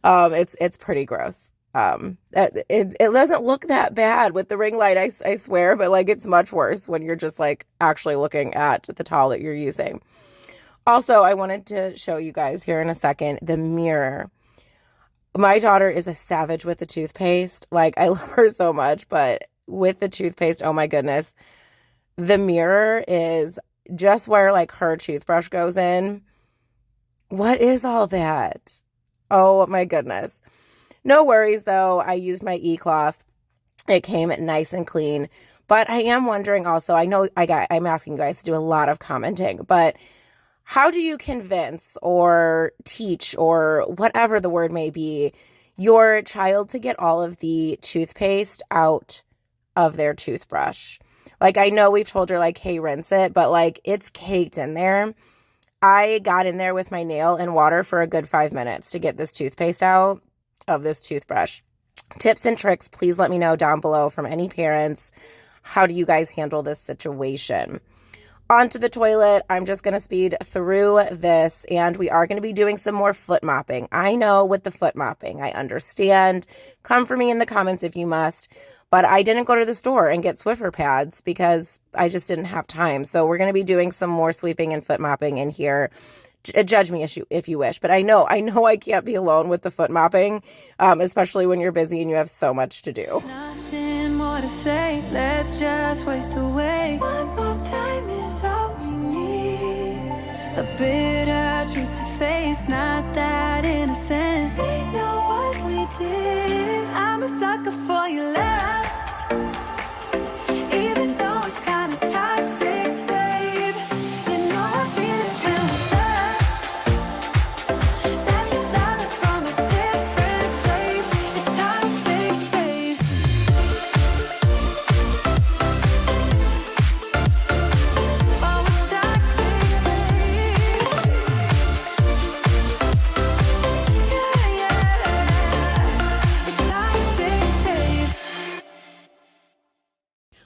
It's pretty gross. It doesn't look that bad with the ring light, I swear, but like it's much worse when you're just like actually looking at the towel that you're using. Also, I wanted to show you guys here in a second the mirror. My daughter is a savage with the toothpaste. Like, I love her so much, but with the toothpaste, oh my goodness. The mirror is just where, like, her toothbrush goes in. What is all that? Oh my goodness. No worries, though. I used my e-cloth. It came nice and clean. But I am wondering also, I know I'm asking you guys to do a lot of commenting, but how do you convince or teach or whatever the word may be your child to get all of the toothpaste out of their toothbrush? Like, I know we've told her like, hey, rinse it, but like it's caked in there. I got in there with my nail and water for a good 5 minutes to get this toothpaste out of this toothbrush. Tips and tricks, please let me know down below from any parents. How do you guys handle this situation? Onto the toilet, I'm just going to speed through this, and we are going to be doing some more foot mopping. I know with the foot mopping, I understand. Come for me in the comments if you must, but I didn't go to the store and get Swiffer pads because I just didn't have time. So we're going to be doing some more sweeping and foot mopping in here. Judge me if you wish, but I know I can't be alone with the foot mopping, especially when you're busy and you have so much to do. Nothing more to say, let's just waste away. One more time is all we need. A bitter truth to face, not that innocent. We know what we did. I'm a sucker for your love. Even though it's kind of toxic, babe, you know I feel it when we touch. That your love is from a different place. It's toxic, babe. Oh, it's toxic, babe. Yeah, yeah. It's toxic, babe.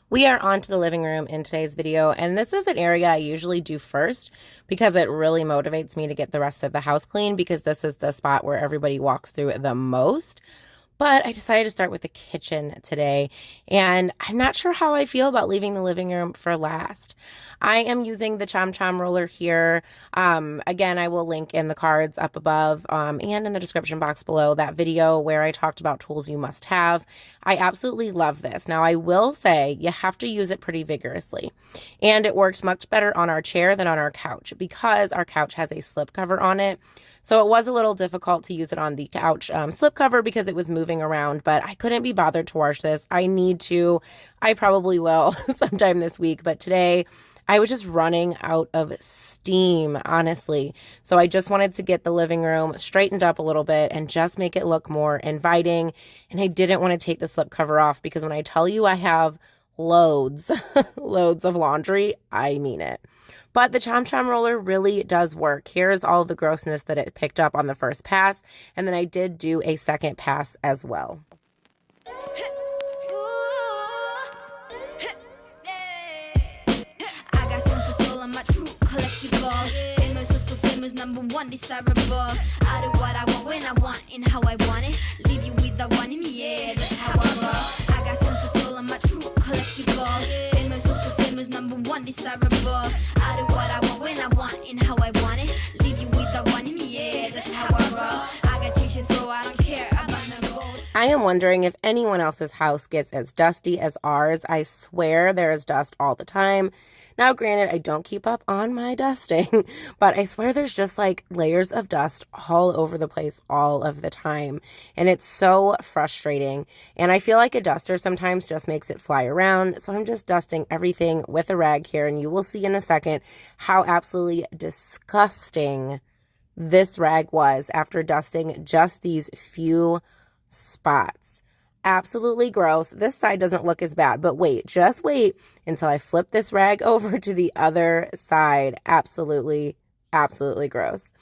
We are on to the living room in today's video, and this is an area I usually do first because it really motivates me to get the rest of the house clean because this is the spot where everybody walks through the most. But I decided to start with the kitchen today, and I'm not sure how I feel about leaving the living room for last. I am using the Chom Chom roller here. Again, I will link in the cards up above and in the description box below that video where I talked about tools you must have. I absolutely love this. Now, I will say you have to use it pretty vigorously, and it works much better on our chair than on our couch because our couch has a slip cover on it. So it was a little difficult to use it on the couch slipcover because it was moving around, but I couldn't be bothered to wash this. I need to. I probably will sometime this week, but today I was just running out of steam, honestly. So I just wanted to get the living room straightened up a little bit and just make it look more inviting. And I didn't want to take the slipcover off because when I tell you I have loads, loads of laundry, I mean it. But the Chom Chom roller really does work. Here's all the grossness that it picked up on the first pass. And then I did do a second pass as well. I got tons of soul on my true collectible. Famous, so famous, number one desirable. I do what I want when I want and how I want it. Leave you with the one in the air, that's how I roll. I got tons of soul on my true collectible. Famous, so famous, number one desirable. I do what I want when I want and how I want it. Leave you with the one in the air, that's how I roll. I got change to throw, I don't care about no gold. I am wondering if anyone else's house gets as dusty as ours. I swear there is dust all the time. Now, granted, I don't keep up on my dusting, but I swear there's just like layers of dust all over the place all of the time. And it's so frustrating. And I feel like a duster sometimes just makes it fly around. So I'm just dusting everything with a rag here. And you will see in a second how absolutely disgusting this rag was after dusting just these few spots. Absolutely gross. This side doesn't look as bad, but wait, just wait until I flip this rag over to the other side. Absolutely, absolutely gross.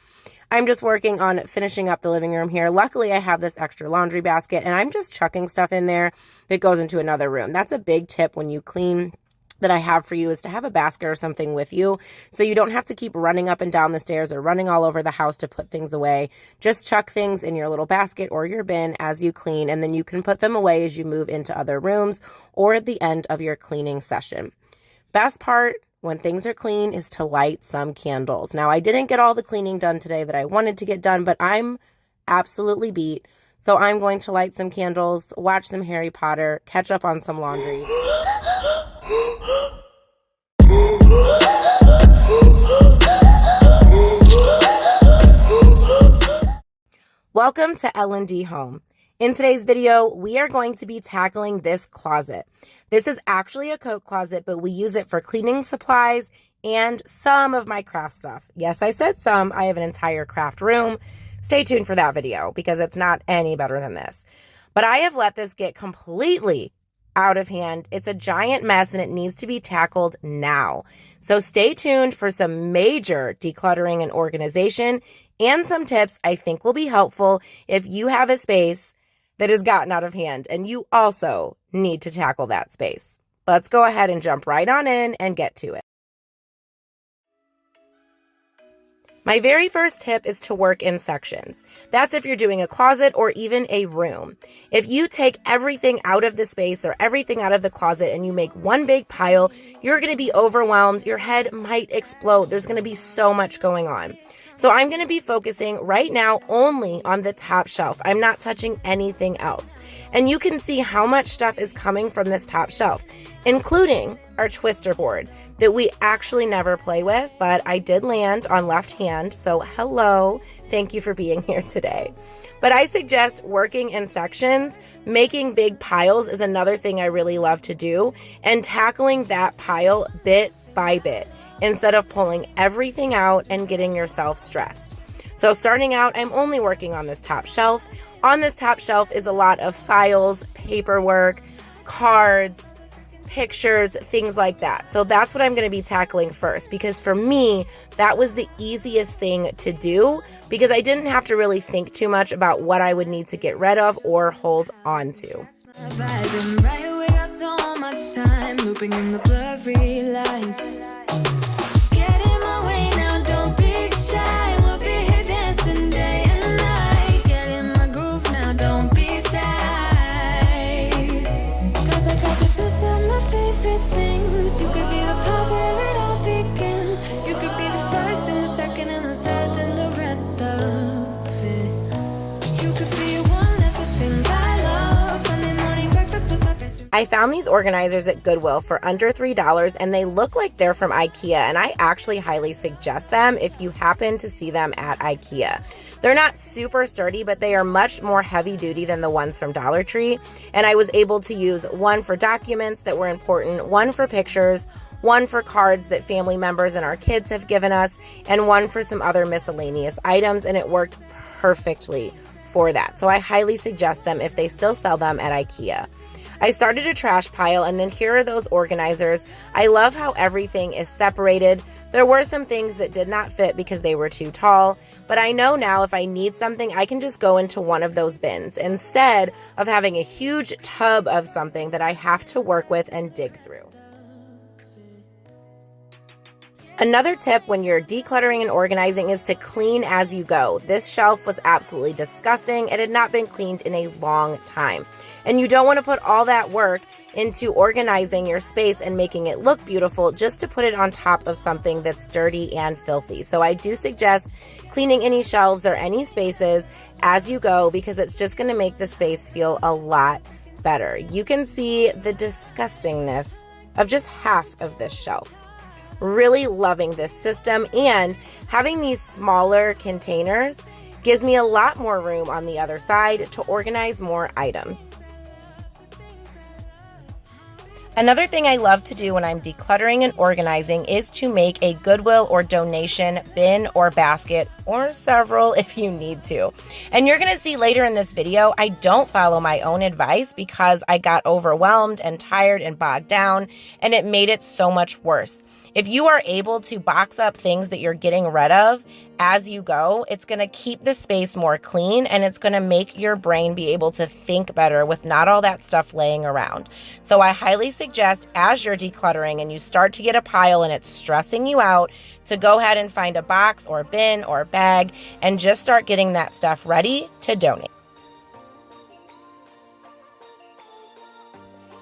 I'm just working on finishing up the living room here. Luckily, I have this extra laundry basket, and I'm just chucking stuff in there that goes into another room. That's a big tip when you clean that I have for you is to have a basket or something with you so you don't have to keep running up and down the stairs or running all over the house to put things away. Just chuck things in your little basket or your bin as you clean, and then you can put them away as you move into other rooms or at the end of your cleaning session. Best part when things are clean is to light some candles. Now, I didn't get all the cleaning done today that I wanted to get done, but I'm absolutely beat. So I'm going to light some candles, watch some Harry Potter, catch up on some laundry. Welcome to landdhome. In today's video, we are going to be tackling this closet. This is actually a coat closet, but we use it for cleaning supplies and some of my craft stuff. Yes, I said some. I have an entire craft room. Stay tuned for that video because it's not any better than this. But I have let this get completely out of hand. It's a giant mess and it needs to be tackled now. So stay tuned for some major decluttering and organization and some tips I think will be helpful if you have a space that has gotten out of hand and you also need to tackle that space. Let's go ahead and jump right on in and get to it. My very first tip is to work in sections. That's if you're doing a closet or even a room. If you take everything out of the space or everything out of the closet and you make one big pile, you're going to be overwhelmed. Your head might explode. There's going to be so much going on. So I'm going to be focusing right now only on the top shelf. I'm not touching anything else. And you can see how much stuff is coming from this top shelf, including our twister board that we actually never play with, but I did land on left hand. So hello, thank you for being here today. But I suggest working in sections. Making big piles is another thing I really love to do, and tackling that pile bit by bit, instead of pulling everything out and getting yourself stressed. So starting out, I'm only working on this top shelf. On this top shelf is a lot of files, paperwork, cards, pictures, things like that. So that's what I'm going to be tackling first, because for me, that was the easiest thing to do because I didn't have to really think too much about what I would need to get rid of or hold on to. Vibing right, we got so much time looping in the blurry lights. Get in my way now, don't be shy. We'll be here dancing day and night. Get in my groove now, don't be shy. I found these organizers at Goodwill for under $3 and they look like they're from IKEA, and I actually highly suggest them if you happen to see them at IKEA. They're not super sturdy, but they are much more heavy duty than the ones from Dollar Tree, and I was able to use one for documents that were important, one for pictures, one for cards that family members and our kids have given us, and one for some other miscellaneous items, and it worked perfectly for that. So I highly suggest them if they still sell them at IKEA. I started a trash pile, and then here are those organizers. I love how everything is separated. There were some things that did not fit because they were too tall, but I know now if I need something, I can just go into one of those bins instead of having a huge tub of something that I have to work with and dig through. Another tip when you're decluttering and organizing is to clean as you go. This shelf was absolutely disgusting. It had not been cleaned in a long time. And you don't want to put all that work into organizing your space and making it look beautiful just to put it on top of something that's dirty and filthy. So I do suggest cleaning any shelves or any spaces as you go because it's just going to make the space feel a lot better. You can see the disgustingness of just half of this shelf. Really loving this system, and having these smaller containers gives me a lot more room on the other side to organize more items. Another thing I love to do when I'm decluttering and organizing is to make a Goodwill or donation bin or basket, or several if you need to. And you're going to see later in this video, I don't follow my own advice because I got overwhelmed and tired and bogged down, and it made it so much worse. If you are able to box up things that you're getting rid of as you go, it's going to keep the space more clean, and it's going to make your brain be able to think better with not all that stuff laying around. So I highly suggest as you're decluttering and you start to get a pile and it's stressing you out, to go ahead and find a box or bin or bag and just start getting that stuff ready to donate.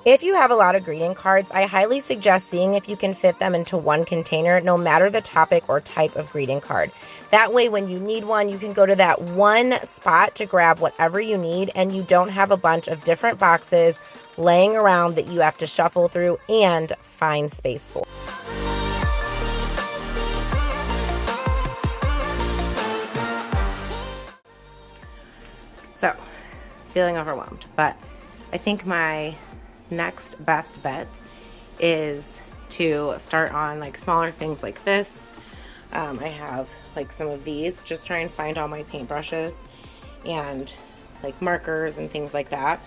If you have a lot of greeting cards, I highly suggest seeing if you can fit them into one container, no matter the topic or type of greeting card. That way, when you need one, you can go to that one spot to grab whatever you need, and you don't have a bunch of different boxes laying around that you have to shuffle through and find space for. So, feeling overwhelmed, but I think my next best bet is to start on like smaller things like this. I have like some of these, just try and find all my paintbrushes and like markers and things like that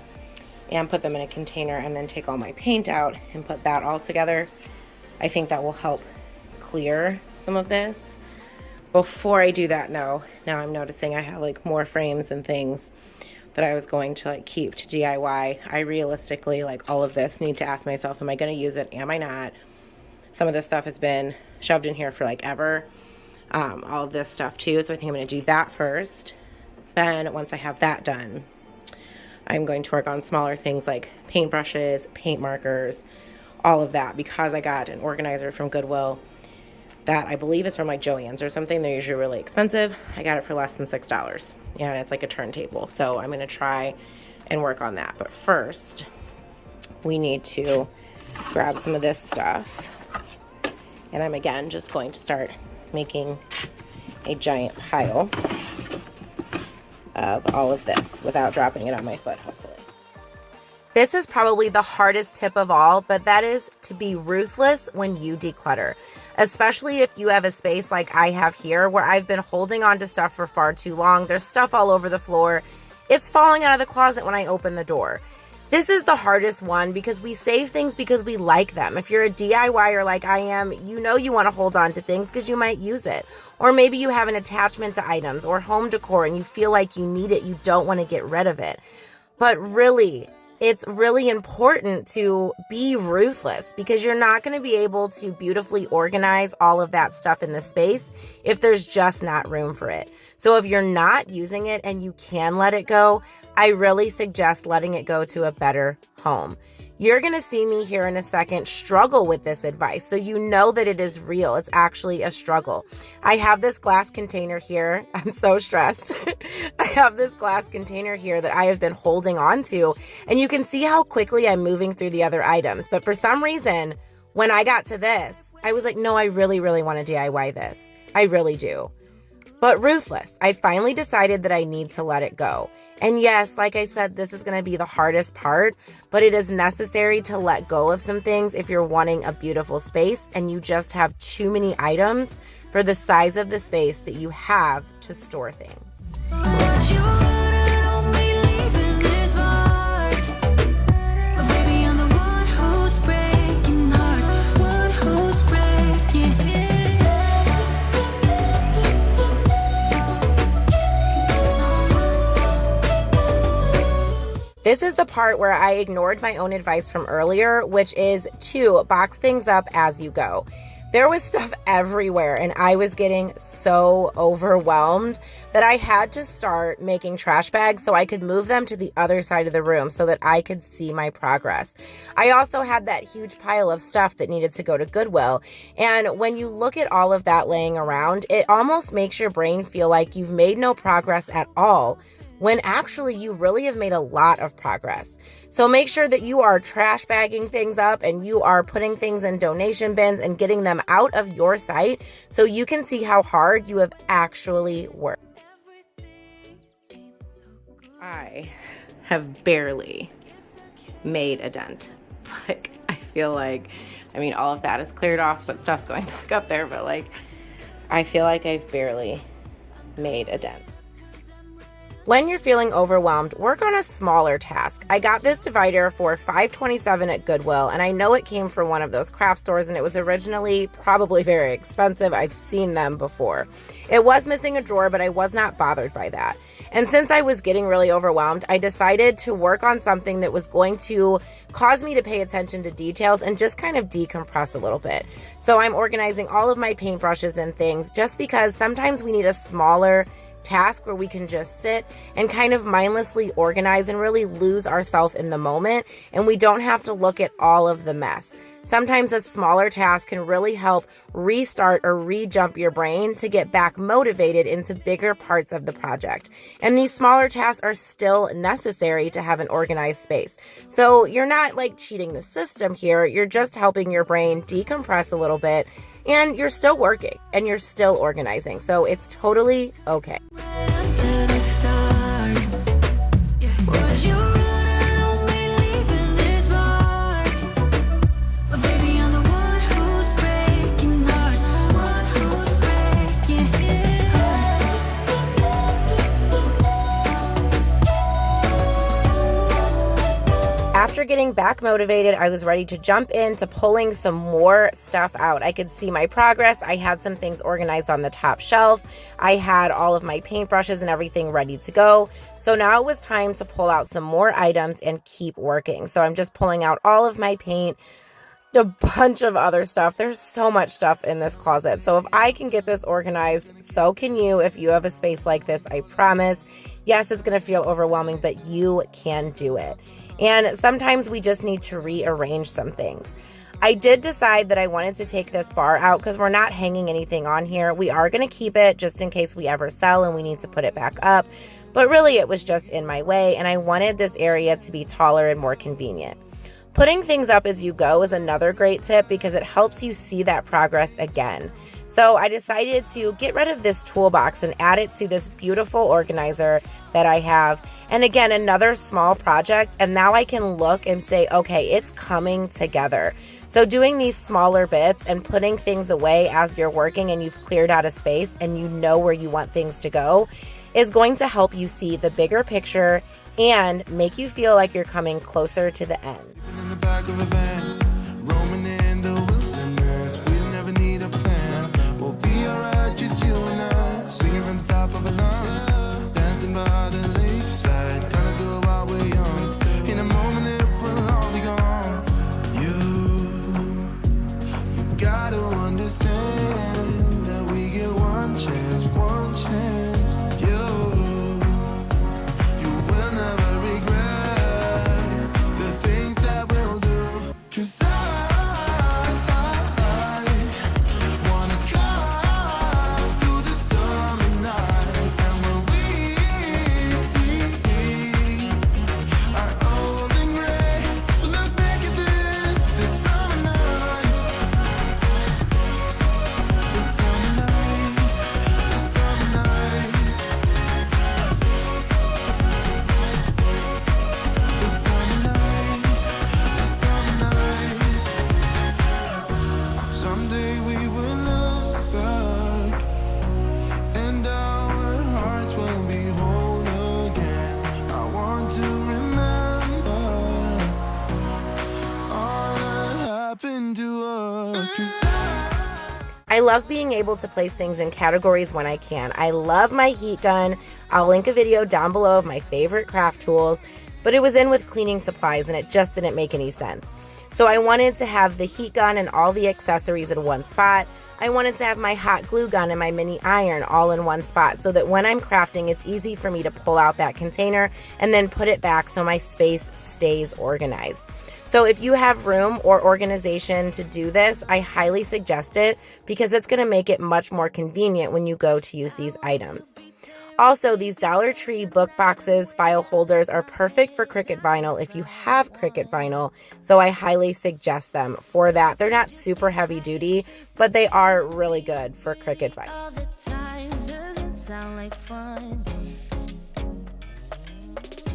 and put them in a container, and then take all my paint out and put that all together. I think that will help clear some of this. Before I do that, now I'm noticing I have like more frames and things that I was going to like keep to DIY. I realistically, like all of this, need to ask myself, am I going to use it? Am I not? Some of this stuff has been shoved in here for like ever. All of this stuff too. So I think I'm going to do that first. Then once I have that done, I'm going to work on smaller things like paintbrushes, paint markers, all of that, because I got an organizer from Goodwill that I believe is from like Joann's or something. They're usually really expensive. I got it for less than $6, and it's like a turntable. So I'm gonna try and work on that. But first, we need to grab some of this stuff. And I'm again just going to start making a giant pile of all of this without dropping it on my foot, hopefully. This is probably the hardest tip of all, but that is to be ruthless when you declutter. Especially if you have a space like I have here where I've been holding on to stuff for far too long. There's stuff all over the floor. It's falling out of the closet when I open the door. This is the hardest one because we save things because we like them. If you're a DIYer like I am, you know you want to hold on to things because you might use it. Or maybe you have an attachment to items or home decor and you feel like you need it. You don't want to get rid of it. But really, it's really important to be ruthless because you're not going to be able to beautifully organize all of that stuff in the space if there's just not room for it. So if you're not using it and you can let it go, I really suggest letting it go to a better home. You're going to see me here in a second struggle with this advice, so you know that it is real. It's actually a struggle. I have this glass container here. I'm so stressed. I have this glass container here that I have been holding on to, and you can see how quickly I'm moving through the other items. But for some reason, when I got to this, I was like, no, I really, really want to DIY this. I really do. But ruthless, I finally decided that I need to let it go. And yes, like I said, this is going to be the hardest part, but it is necessary to let go of some things if you're wanting a beautiful space and you just have too many items for the size of the space that you have to store things. This is the part where I ignored my own advice from earlier, which is to box things up as you go. There was stuff everywhere and I was getting so overwhelmed that I had to start making trash bags so I could move them to the other side of the room so that I could see my progress. I also had that huge pile of stuff that needed to go to Goodwill. And when you look at all of that laying around, it almost makes your brain feel like you've made no progress at all, when actually you really have made a lot of progress. So make sure that you are trash bagging things up and you are putting things in donation bins and getting them out of your sight so you can see how hard you have actually worked. I have barely made a dent. Like, I feel like, all of that is cleared off, but stuff's going back up there, but I feel like I've barely made a dent. When you're feeling overwhelmed, work on a smaller task. I got this divider for $5.27 at Goodwill, and I know it came from one of those craft stores, and it was originally probably very expensive. I've seen them before. It was missing a drawer, but I was not bothered by that. And since I was getting really overwhelmed, I decided to work on something that was going to cause me to pay attention to details and just kind of decompress a little bit. So I'm organizing all of my paintbrushes and things just because sometimes we need a smaller task where we can just sit and kind of mindlessly organize and really lose ourselves in the moment, and we don't have to look at all of the mess. Sometimes a smaller task can really help restart or re-jump your brain to get back motivated into bigger parts of the project. And these smaller tasks are still necessary to have an organized space. So you're not cheating the system here, you're just helping your brain decompress a little bit, and you're still working and you're still organizing. So it's totally okay. After getting back motivated, I was ready to jump into pulling some more stuff out. I could see my progress. I had some things organized on the top shelf. I had all of my paintbrushes and everything ready to go. So now it was time to pull out some more items and keep working. So I'm just pulling out all of my paint, a bunch of other stuff. There's so much stuff in this closet. So if I can get this organized, so can you if you have a space like this, I promise. Yes, it's going to feel overwhelming, but you can do it. And sometimes we just need to rearrange some things. I did decide that I wanted to take this bar out because we're not hanging anything on here. We are going to keep it just in case we ever sell and we need to put it back up. But really it was just in my way, and I wanted this area to be taller and more convenient. Putting things up as you go is another great tip because it helps you see that progress again. So I decided to get rid of this toolbox and add it to this beautiful organizer that I have. And again, another small project, and now I can look and say, okay, it's coming together. So doing these smaller bits and putting things away as you're working and you've cleared out a space and you know where you want things to go is going to help you see the bigger picture and make you feel like you're coming closer to the end. In the back of a van, roaming in the wilderness, we never need a plan. We'll be alright, just you and I, singing from the top of our lungs, dancing by the lakeside, gonna do it while we're young. In a moment it will all be gone. You gotta understand that we get one chance, one chance. You will never regret the things that we'll do. love being able to place things in categories when I can. I love my heat gun. I'll link a video down below of my favorite craft tools, but it was in with cleaning supplies and it just didn't make any sense. So I wanted to have the heat gun and all the accessories in one spot. I wanted to have my hot glue gun and my mini iron all in one spot so that when I'm crafting, it's easy for me to pull out that container and then put it back so my space stays organized. So if you have room or organization to do this, I highly suggest it because it's going to make it much more convenient when you go to use these items. Also, these Dollar Tree book boxes, file holders are perfect for Cricut vinyl if you have Cricut vinyl, so I highly suggest them for that. They're not super heavy duty, but they are really good for Cricut vinyl. All the time doesn't sound like fun.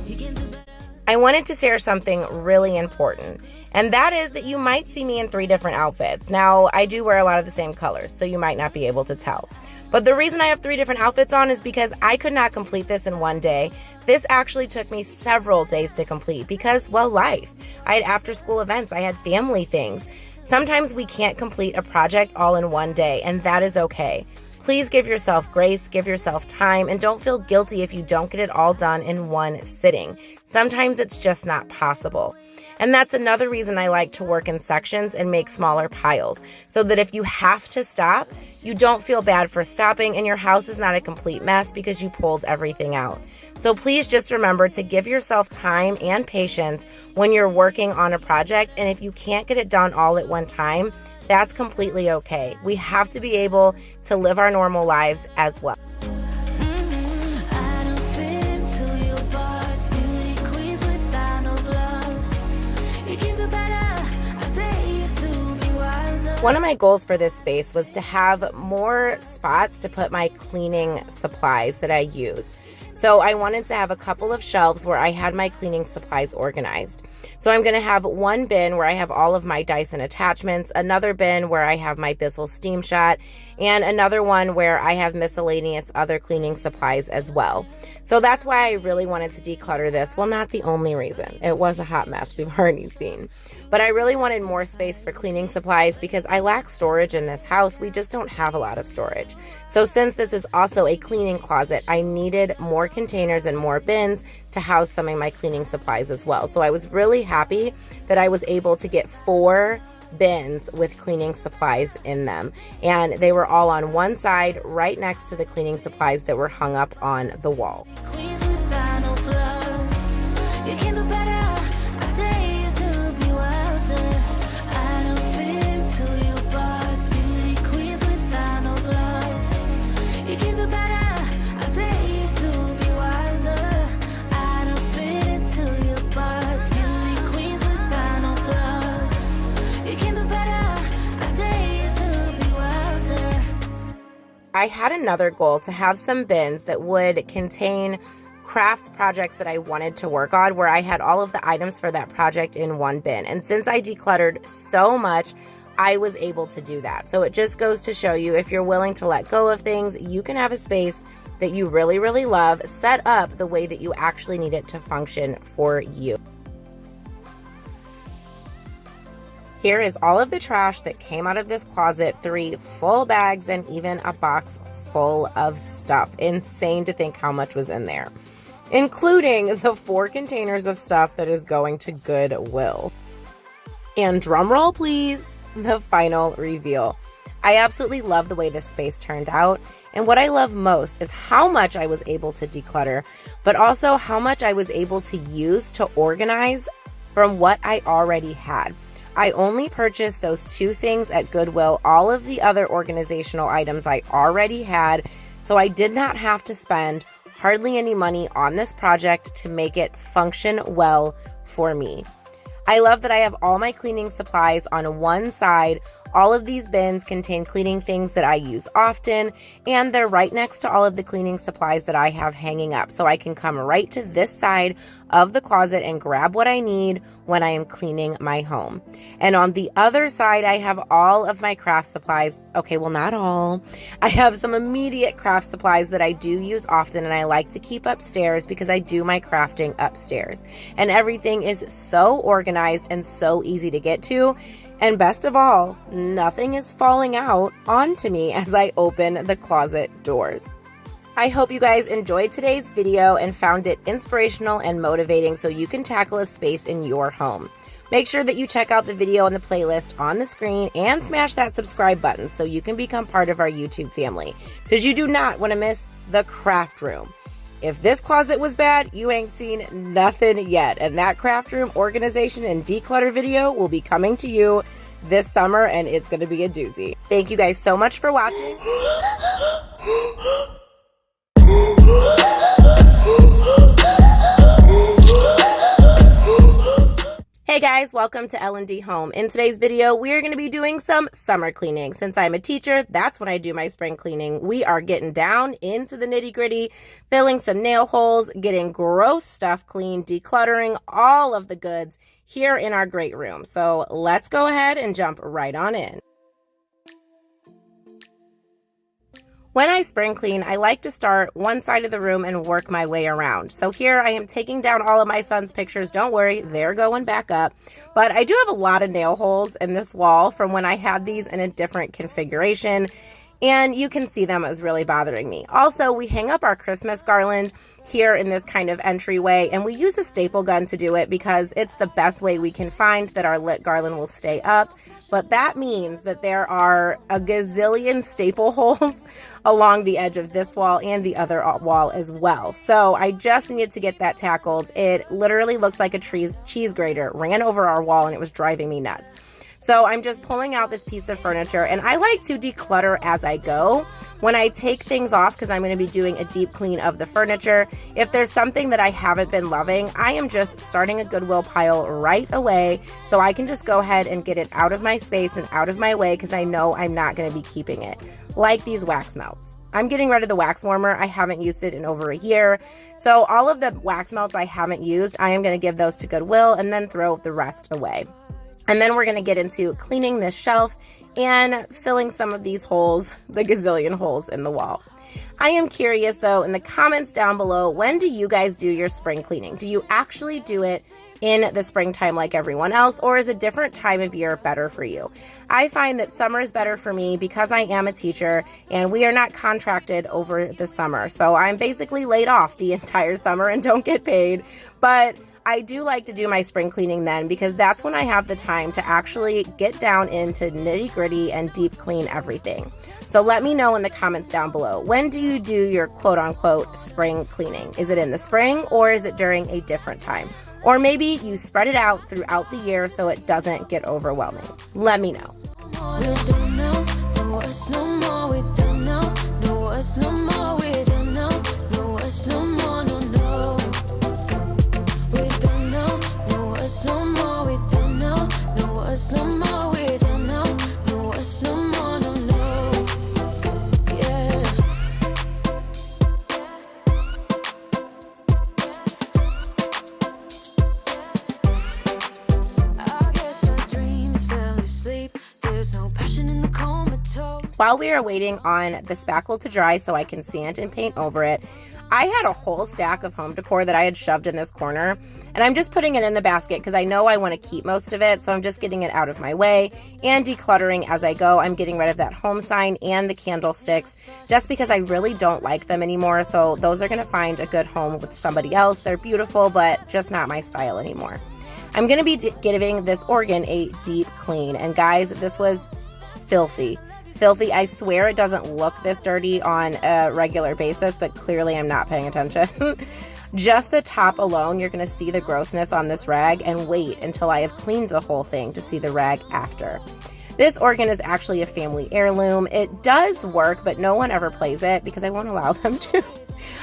You can do better. I wanted to share something really important, and that is that you might see me in 3 different outfits. Now, I do wear a lot of the same colors, so you might not be able to tell. But the reason I have 3 different outfits on is because I could not complete this in one day. This actually took me several days to complete because, well, life. I had after-school events. I had family things. Sometimes we can't complete a project all in one day, and that is okay. Please give yourself grace, give yourself time, and don't feel guilty if you don't get it all done in one sitting. Sometimes it's just not possible. And that's another reason I like to work in sections and make smaller piles, so that if you have to stop, you don't feel bad for stopping and your house is not a complete mess because you pulled everything out. So please just remember to give yourself time and patience when you're working on a project, and if you can't get it done all at one time, that's completely okay. We have to be able to live our normal lives as well. I don't fit into your box. Beauty queens without no gloves. You can do better. I dare you to be wilder. One of my goals for this space was to have more spots to put my cleaning supplies that I use. So I wanted to have a couple of shelves where I had my cleaning supplies organized. So I'm going to have one bin where I have all of my Dyson attachments, another bin where I have my Bissell Steam Shot, and another one where I have miscellaneous other cleaning supplies as well. So that's why I really wanted to declutter this. Well, not the only reason. It was a hot mess, we've already seen. But I really wanted more space for cleaning supplies because I lack storage in this house. We just don't have a lot of storage. So since this is also a cleaning closet, I needed more containers and more bins to house some of my cleaning supplies as well. So I was really happy that I was able to get 4 bins with cleaning supplies in them. And they were all on one side right next to the cleaning supplies that were hung up on the wall. Queens without no flaws. You can do better. I dare you to be wilder. I don't fit into your box. Beauty queens without no flaws. You can do better. I dare you to be wilder. I don't fit into your box. Beauty queens without no flaws. You can do better. I dare you to be wilder. I had another goal to have some bins that would contain craft projects that I wanted to work on, where I had all of the items for that project in one bin. And since I decluttered so much, I was able to do that. So it just goes to show you, if you're willing to let go of things, you can have a space that you really, really love set up the way that you actually need it to function for you. Here is all of the trash that came out of this closet, 3 full bags and even a box full of stuff. Insane to think how much was in there, including the 4 containers of stuff that is going to Goodwill. And drum roll, please, the final reveal. I absolutely love the way this space turned out. And what I love most is how much I was able to declutter, but also how much I was able to use to organize from what I already had. I only purchased those 2 things at Goodwill. All of the other organizational items I already had, so I did not have to spend hardly any money on this project to make it function well for me. I love that I have all my cleaning supplies on one side. All of these bins contain cleaning things that I use often, and they're right next to all of the cleaning supplies that I have hanging up. So I can come right to this side of the closet and grab what I need when I am cleaning my home. And on the other side, I have all of my craft supplies. Okay, well, not all. I have some immediate craft supplies that I do use often and I like to keep upstairs because I do my crafting upstairs. And everything is so organized and so easy to get to. And best of all, nothing is falling out onto me as I open the closet doors. I hope you guys enjoyed today's video and found it inspirational and motivating so you can tackle a space in your home. Make sure that you check out the video and the playlist on the screen and smash that subscribe button so you can become part of our YouTube family, because you do not want to miss the craft room. If this closet was bad, you ain't seen nothing yet. And that craft room organization and declutter video will be coming to you this summer, and it's going to be a doozy. Thank you guys so much for watching. Hey guys, welcome to L&D Home. In today's video, we are going to be doing some summer cleaning. Since I'm a teacher, that's when I do my spring cleaning. We are getting down into the nitty gritty, filling some nail holes, getting gross stuff clean, decluttering all of the goods here in our great room. So let's go ahead and jump right on in. When I spring clean, I like to start one side of the room and work my way around. So here I am taking down all of my son's pictures. Don't worry, they're going back up. But I do have a lot of nail holes in this wall from when I had these in a different configuration. And you can see them, it was really bothering me. Also, we hang up our Christmas garland here in this kind of entryway, and we use a staple gun to do it because it's the best way we can find that our lit garland will stay up. But that means that there are a gazillion staple holes along the edge of this wall and the other wall as well. So I just needed to get that tackled. It literally looks like a cheese grater ran over our wall, and it was driving me nuts. So I'm just pulling out this piece of furniture, and I like to declutter as I go. When I take things off, because I'm going to be doing a deep clean of the furniture, if there's something that I haven't been loving, I am just starting a Goodwill pile right away so I can just go ahead and get it out of my space and out of my way because I know I'm not going to be keeping it. Like these wax melts. I'm getting rid of the wax warmer. I haven't used it in over a year. So all of the wax melts I haven't used, I am going to give those to Goodwill and then throw the rest away. And then we're going to get into cleaning this shelf and filling some of these holes, the gazillion holes in the wall. I am curious though, in the comments down below, when do you guys do your spring cleaning? Do you actually do it in the springtime like everyone else, or is a different time of year better for you? I find that summer is better for me because I am a teacher and we are not contracted over the summer. So I'm basically laid off the entire summer and don't get paid. But I do like to do my spring cleaning then because that's when I have the time to actually get down into nitty gritty and deep clean everything. So let me know in the comments down below. When do you do your quote unquote spring cleaning? Is it in the spring or is it during a different time? Or maybe you spread it out throughout the year so it doesn't get overwhelming. Let me know. While we are waiting on the spackle to dry so I can sand and paint over it, I had a whole stack of home decor that I had shoved in this corner, and I'm just putting it in the basket because I know I want to keep most of it, so I'm just getting it out of my way and decluttering as I go. I'm getting rid of that home sign and the candlesticks just because I really don't like them anymore, so those are going to find a good home with somebody else. They're beautiful, but just not my style anymore. I'm going to be giving this organ a deep clean, and guys, this was filthy. I swear it doesn't look this dirty on a regular basis, but clearly I'm not paying attention. Just the top alone, you're going to see the grossness on this rag, and wait until I have cleaned the whole thing to see the rag after. This organ is actually a family heirloom. It does work, but no one ever plays it because I won't allow them to.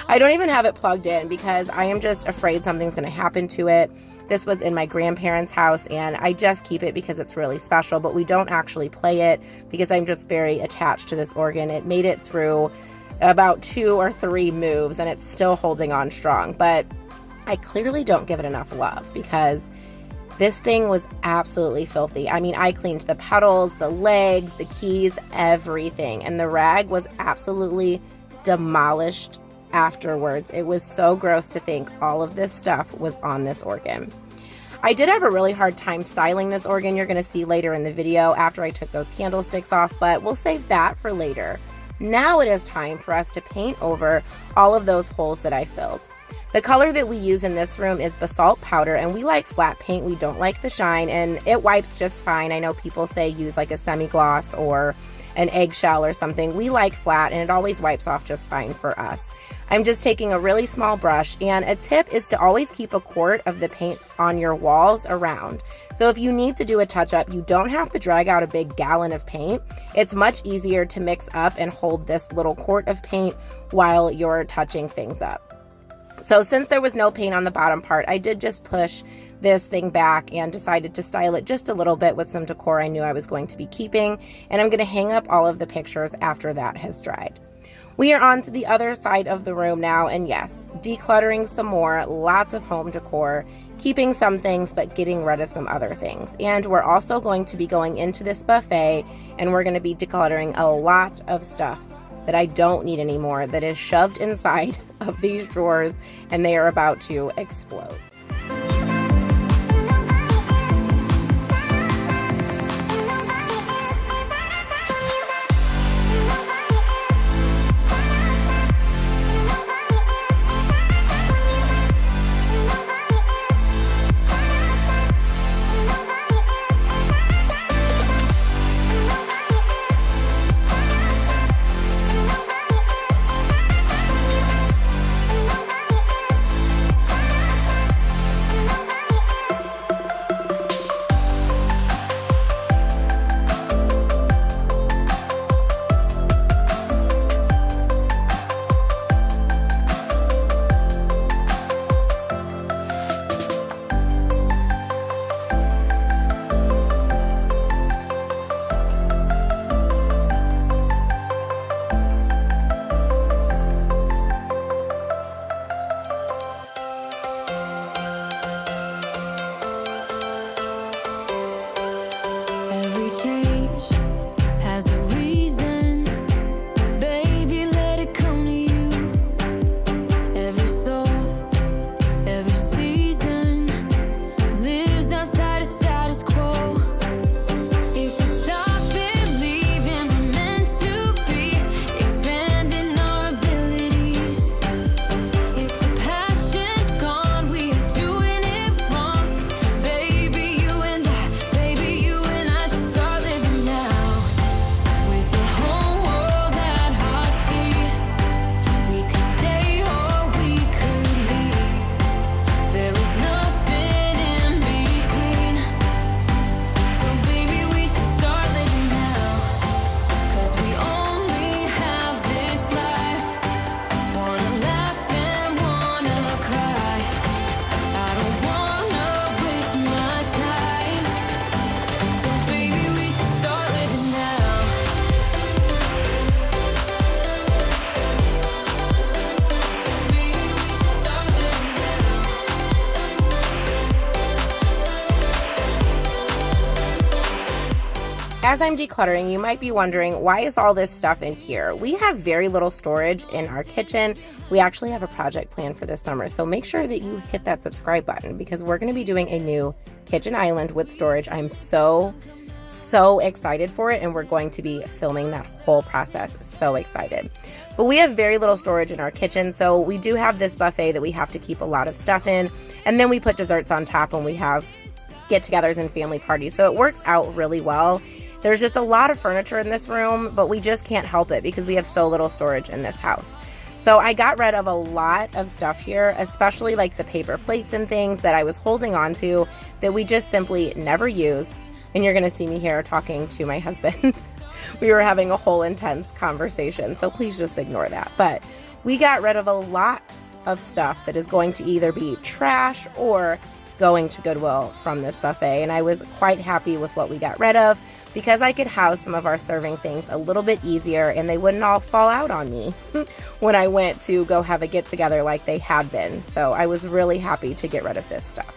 I don't even have it plugged in because I am just afraid something's going to happen to it. This was in my grandparents' house, and I just keep it because it's really special, but we don't actually play it because I'm just very attached to this organ. It made it through about 2 or 3 moves, and it's still holding on strong, but I clearly don't give it enough love because this thing was absolutely filthy. I mean, I cleaned the pedals, the legs, the keys, everything, and the rag was absolutely demolished afterwards. It was so gross to think all of this stuff was on this organ. I did have a really hard time styling this organ. You're going to see later in the video after I took those candlesticks off, but we'll save that for later. Now it is time for us to paint over all of those holes that I filled. The color that we use in this room is basalt powder, and we like flat paint. We don't like the shine, and it wipes just fine. I know people say use like a semi-gloss or an eggshell or something. We like flat, and it always wipes off just fine for us. I'm just taking a really small brush, and a tip is to always keep a quart of the paint on your walls around. So if you need to do a touch-up, you don't have to drag out a big gallon of paint. It's much easier to mix up and hold this little quart of paint while you're touching things up. So since there was no paint on the bottom part, I did just push this thing back and decided to style it just a little bit with some decor I knew I was going to be keeping, and I'm going to hang up all of the pictures after that has dried. We are on to the other side of the room now, and yes, decluttering some more, lots of home decor, keeping some things but getting rid of some other things. And we're also going to be going into this buffet, and we're going to be decluttering a lot of stuff that I don't need anymore that is shoved inside of these drawers, and they are about to explode. Every change has a reason. Baby, let it come to you. Every soul, every season lives outside of status quo. If we stop believing we're meant to be, expanding our abilities. If the passion's gone, we are doing it wrong. Baby, you and I should start living now. With the whole world at our feet, we could stay or we could leave. There is nothing in between. So baby, we should start living now. 'Cause we only have this life. Wanna laugh and wanna cry. I don't wanna waste my time. So baby, we should start living now. Baby, we should start living now. As I'm decluttering, you might be wondering, why is all this stuff in here? We have very little storage in our kitchen. We actually have a project planned for this summer, so make sure that you hit that subscribe button because we're going to be doing a new kitchen island with storage. I'm so excited for it, and we're going to be filming that whole process. So excited. But we have very little storage in our kitchen, so we do have this buffet that we have to keep a lot of stuff in, and then we put desserts on top when we have get-togethers and family parties, so it works out really well. There's just a lot of furniture in this room, but we just can't help it because we have so little storage in this house. So I got rid of a lot of stuff here, especially like the paper plates and things that I was holding on to that we just simply never use. And you're gonna see me here talking to my husband. We were having a whole intense conversation, so please just ignore that. But we got rid of a lot of stuff that is going to either be trash or going to Goodwill from this buffet, and I was quite happy with what we got rid of because I could house some of our serving things a little bit easier and they wouldn't all fall out on me when I went to go have a get-together like they had been. So I was really happy to get rid of this stuff.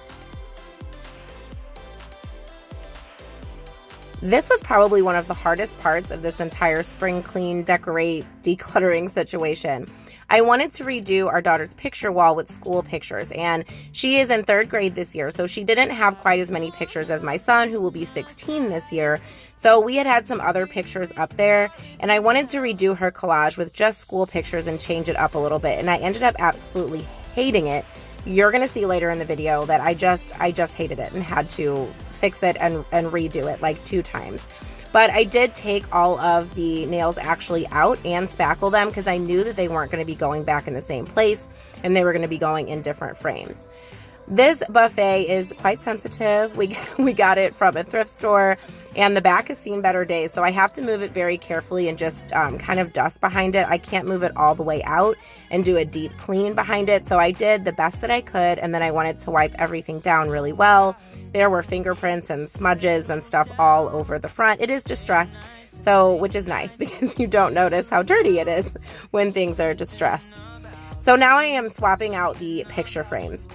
This was probably one of the hardest parts of this entire spring clean, decorate, decluttering situation. I wanted to redo our daughter's picture wall with school pictures, and she is in 3rd grade this year, so she didn't have quite as many pictures as my son, who will be 16 this year. So we had some other pictures up there, and I wanted to redo her collage with just school pictures and change it up a little bit, and I ended up absolutely hating it. You're going to see later in the video that I just hated it and had to fix it and redo it like 2 times. But I did take all of the nails actually out and spackle them because I knew that they weren't going to be going back in the same place and they were going to be going in different frames. This buffet is quite sensitive. We got it from a thrift store, and the back has seen better days, so I have to move it very carefully and just kind of dust behind it. I can't move it all the way out and do a deep clean behind it, so I did the best that I could, and then I wanted to wipe everything down really well. There were fingerprints and smudges and stuff all over the front. It is distressed, so which is nice because you don't notice how dirty it is when things are distressed. So now I am swapping out the picture frames.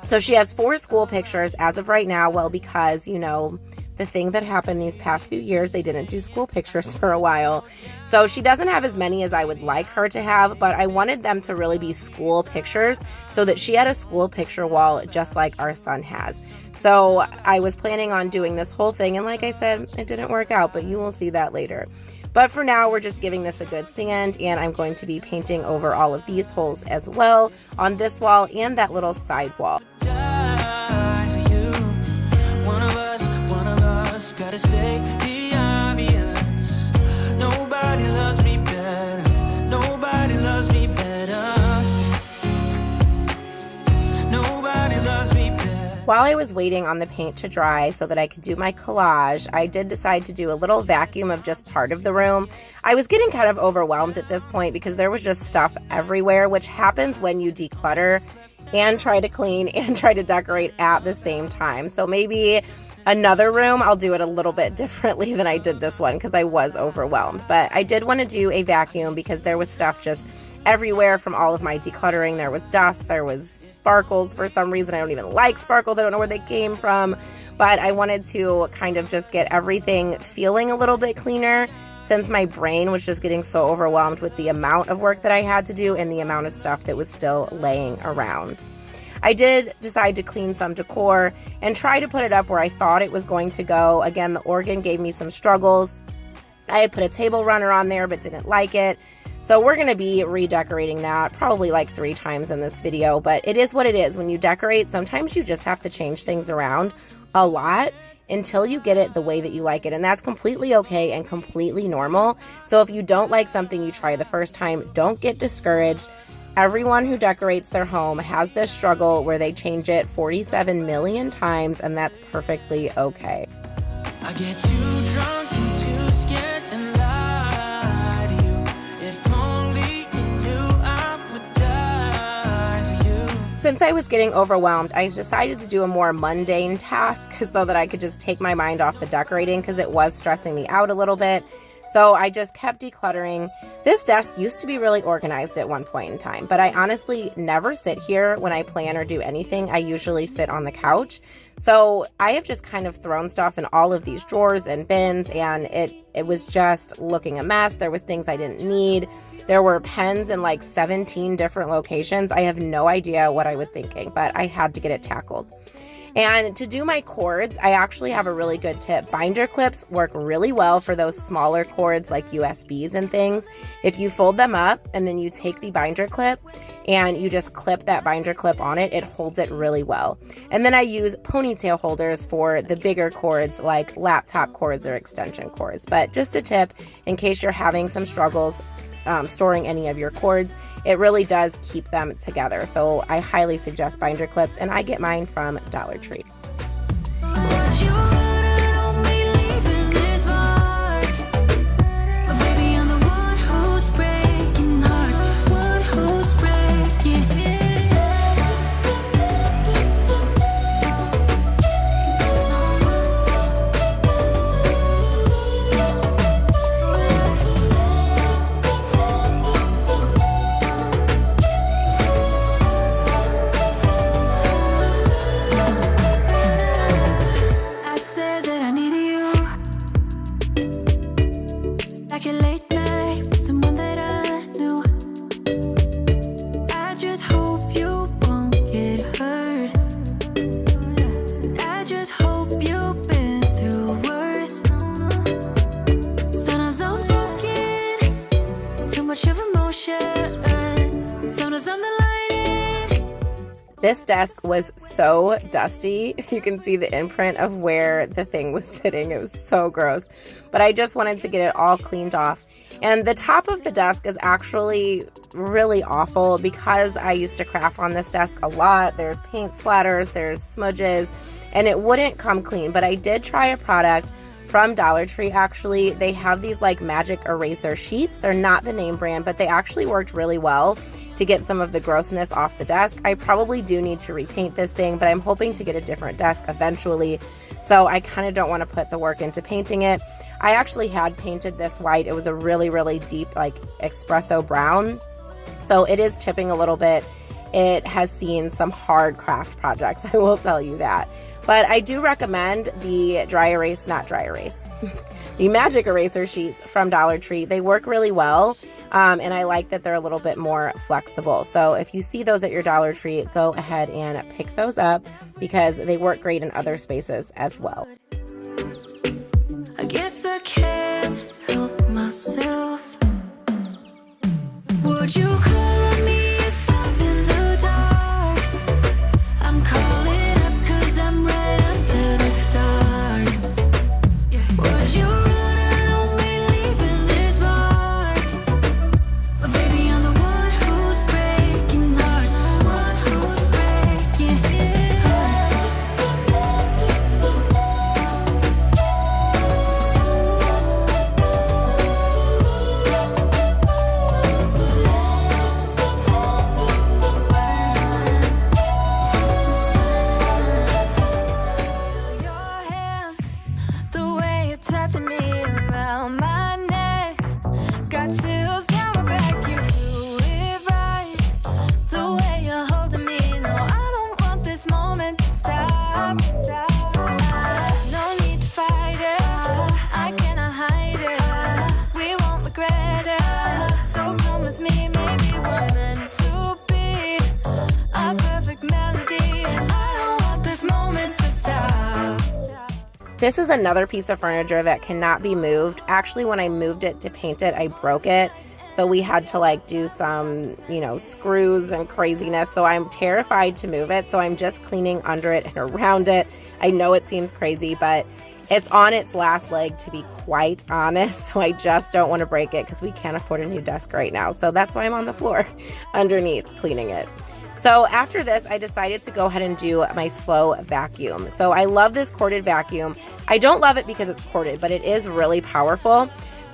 So she has 4 school pictures as of right now. Well, because, you know, the thing that happened these past few years, they didn't do school pictures for a while. So she doesn't have as many as I would like her to have, but I wanted them to really be school pictures so that she had a school picture wall just like our son has. So I was planning on doing this whole thing, and like I said, it didn't work out, but you will see that later. But for now, we're just giving this a good sand, and I'm going to be painting over all of these holes as well on this wall and that little side wall. Gotta say the obvious. Nobody loves me better. Nobody loves me better. Nobody loves me better. While I was waiting on the paint to dry so that I could do my collage, I did decide to do a little vacuum of just part of the room. I was getting kind of overwhelmed at this point because there was just stuff everywhere, which happens when you declutter and try to clean and try to decorate at the same time. So maybe another room, I'll do it a little bit differently than I did this one because I was overwhelmed. But I did want to do a vacuum because there was stuff just everywhere from all of my decluttering. There was dust, there was sparkles for some reason. I don't even like sparkles. I don't know where they came from. But I wanted to kind of just get everything feeling a little bit cleaner since my brain was just getting so overwhelmed with the amount of work that I had to do and the amount of stuff that was still laying around. I did decide to clean some decor and try to put it up where I thought it was going to go. Again, the organ gave me some struggles. I had put a table runner on there but didn't like it. So we're going to be redecorating that probably like 3 times in this video. But it is what it is. When you decorate, sometimes you just have to change things around a lot until you get it the way that you like it. And that's completely okay and completely normal. So if you don't like something you try the first time, don't get discouraged. Everyone who decorates their home has this struggle where they change it 47 million times, and that's perfectly okay. I get too drunk and too scared and lie to you. If only you knew I would die for you. Since I was getting overwhelmed, I decided to do a more mundane task so that I could just take my mind off the decorating because it was stressing me out a little bit. So I just kept decluttering. This desk used to be really organized at one point in time, but I honestly never sit here when I plan or do anything. I usually sit on the couch. So I have just kind of thrown stuff in all of these drawers and bins, and it was just looking a mess. There was things I didn't need. There were pens in like 17 different locations. I have no idea what I was thinking, but I had to get it tackled. And to do my cords, I actually have a really good tip. Binder clips work really well for those smaller cords like USBs and things. If you fold them up and then you take the binder clip and you just clip that binder clip on it, it holds it really well. And then I use ponytail holders for the bigger cords like laptop cords or extension cords. But just a tip in case you're having some struggles storing any of your cords, it really does keep them together. So I highly suggest binder clips, and I get mine from Dollar Tree. Would you don't be leaving this mark? But baby, I'm the one who's breaking hearts, one who's breaking. much of emotions. Sometimes I'm the lighting. This desk was so dusty. You can see the imprint of where the thing was sitting. It was so gross. But I just wanted to get it all cleaned off. And the top of the desk is actually really awful because I used to craft on this desk a lot. There's paint splatters, there's smudges, and it wouldn't come clean. But I did try a product from Dollar Tree. Actually, they have these like magic eraser sheets. They're not the name brand, but they actually worked really well to get some of the grossness off the desk. I probably do need to repaint this thing, but I'm hoping to get a different desk eventually. So I kind of don't want to put the work into painting it. I actually had painted this white. It was a really, really deep like espresso brown. So it is chipping a little bit. It has seen some hard craft projects, I will tell you that. But I do recommend the the magic eraser sheets from Dollar Tree. They work really well, and I like that they're a little bit more flexible. So if you see those at your Dollar Tree, go ahead and pick those up because they work great in other spaces as well. I guess I can't help myself. Would you call me if I'm in the dark? I'm calling up 'cause I'm right under the stars. Would you run and only leaving this mark? But baby, I'm the one who's breaking hearts, the one who's breaking your hands, the way you're touching me around my neck, got chills down my back. You do it right, the way you're holding me. No, I don't want this moment to stop. No need to fight it, I cannot hide it. We won't regret it, so come with me. Maybe we're meant to be a perfect melody, and I don't want this moment to stop. This is another piece of furniture that cannot be moved. Actually, when I moved it to paint it, I broke it. So we had to like do some, screws and craziness. So I'm terrified to move it. So I'm just cleaning under it and around it. I know it seems crazy, but it's on its last leg, to be quite honest. So I just don't want to break it because we can't afford a new desk right now. So that's why I'm on the floor underneath cleaning it. So after this, I decided to go ahead and do my slow vacuum. So I love this corded vacuum. I don't love it because it's corded, but it is really powerful.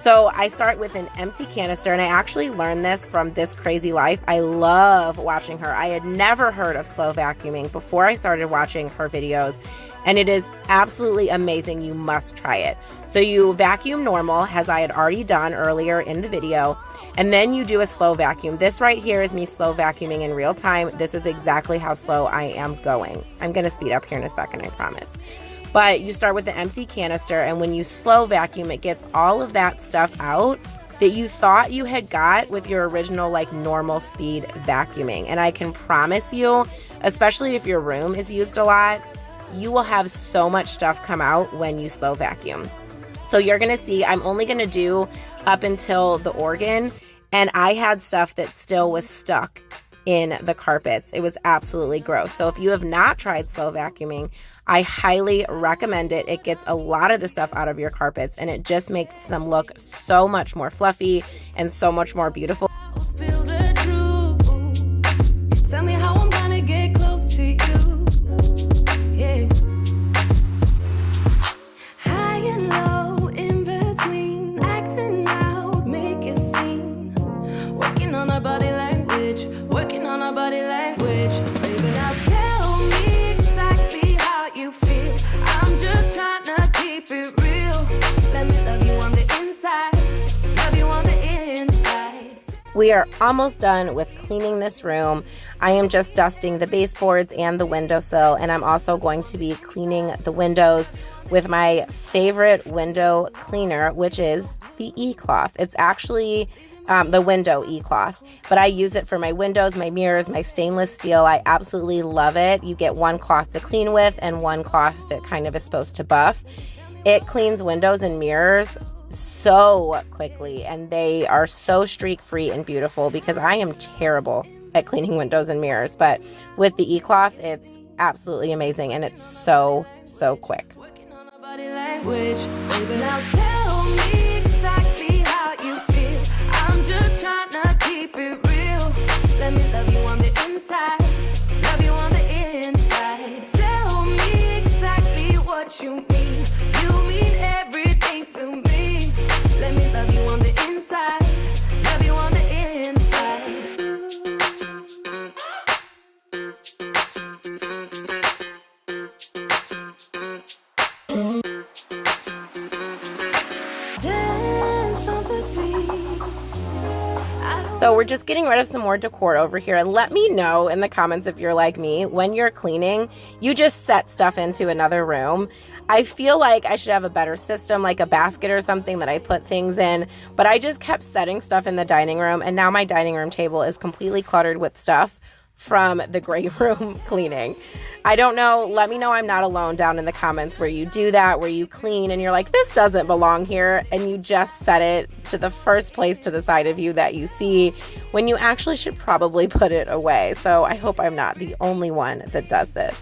So I start with an empty canister, and I actually learned this from This Crazy Life. I love watching her. I had never heard of slow vacuuming before I started watching her videos, and it is absolutely amazing. You must try it. So you vacuum normal, as I had already done earlier in the video, and then you do a slow vacuum. This right here is me slow vacuuming in real time. This is exactly how slow I am going. I'm going to speed up here in a second, I promise. But you start with the empty canister, and when you slow vacuum, it gets all of that stuff out that you thought you had got with your original like normal speed vacuuming. And I can promise you, especially if your room is used a lot, you will have so much stuff come out when you slow vacuum. So you're going to see, I'm only going to do up until the organ, and I had stuff that still was stuck in the carpets. It was absolutely gross. So if you have not tried slow vacuuming, I highly recommend it. It gets a lot of the stuff out of your carpets, and it just makes them look so much more fluffy and so much more beautiful. Spill the truth. Tell me how I'm gonna get close to you. Yeah. High and low, in between, acting out, make a scene. Working on our body language, working on our body language. Baby, now tell me exactly how you feel. I'm just trying to keep it real. Let me love you on the inside, love you on the inside. We are almost done with cleaning this room. I am just dusting the baseboards and the windowsill, and I'm also going to be cleaning the windows with my favorite window cleaner, which is the e-cloth. It's actually the window e-cloth, but I use it for my windows, my mirrors, my stainless steel. I absolutely love it. You get one cloth to clean with and one cloth that kind of is supposed to buff. It cleans windows and mirrors so quickly, and they are so streak free and beautiful because I am terrible at cleaning windows and mirrors, but with the e-cloth it's absolutely amazing, and it's so quick. Working on our body language, baby. Now tell me exactly how you feel. I'm just trying to keep it real. Let me love you on the inside, love you on the inside. Tell me exactly what you mean. You mean everything to me. Let me love you on the inside, love you on the inside. Dance on the beat. So we're just getting rid of some more decor over here, and let me know in the comments if you're like me. When you're cleaning, you just set stuff into another room. I feel like I should have a better system, like a basket or something that I put things in, but I just kept setting stuff in the dining room, and now my dining room table is completely cluttered with stuff from the gray room cleaning. I don't know, let me know I'm not alone down in the comments where you do that, where you clean and you're like, this doesn't belong here, and you just set it to the first place to the side of you that you see when you actually should probably put it away. So I hope I'm not the only one that does this.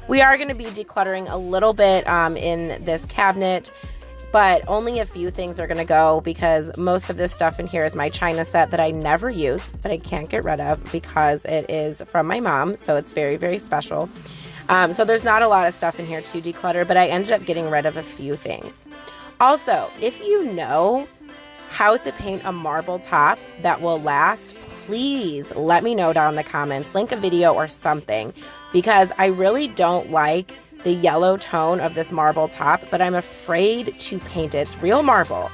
We are going to be decluttering a little bit in this cabinet, but only a few things are going to go because most of this stuff in here is my china set that I never use, that I can't get rid of because it is from my mom, so it's very special. So there's not a lot of stuff in here to declutter, but I ended up getting rid of a few things. Also, if you know how to paint a marble top that will last, please let me know down in the comments, link a video or something, because I really don't like the yellow tone of this marble top, but I'm afraid to paint it. It's real marble.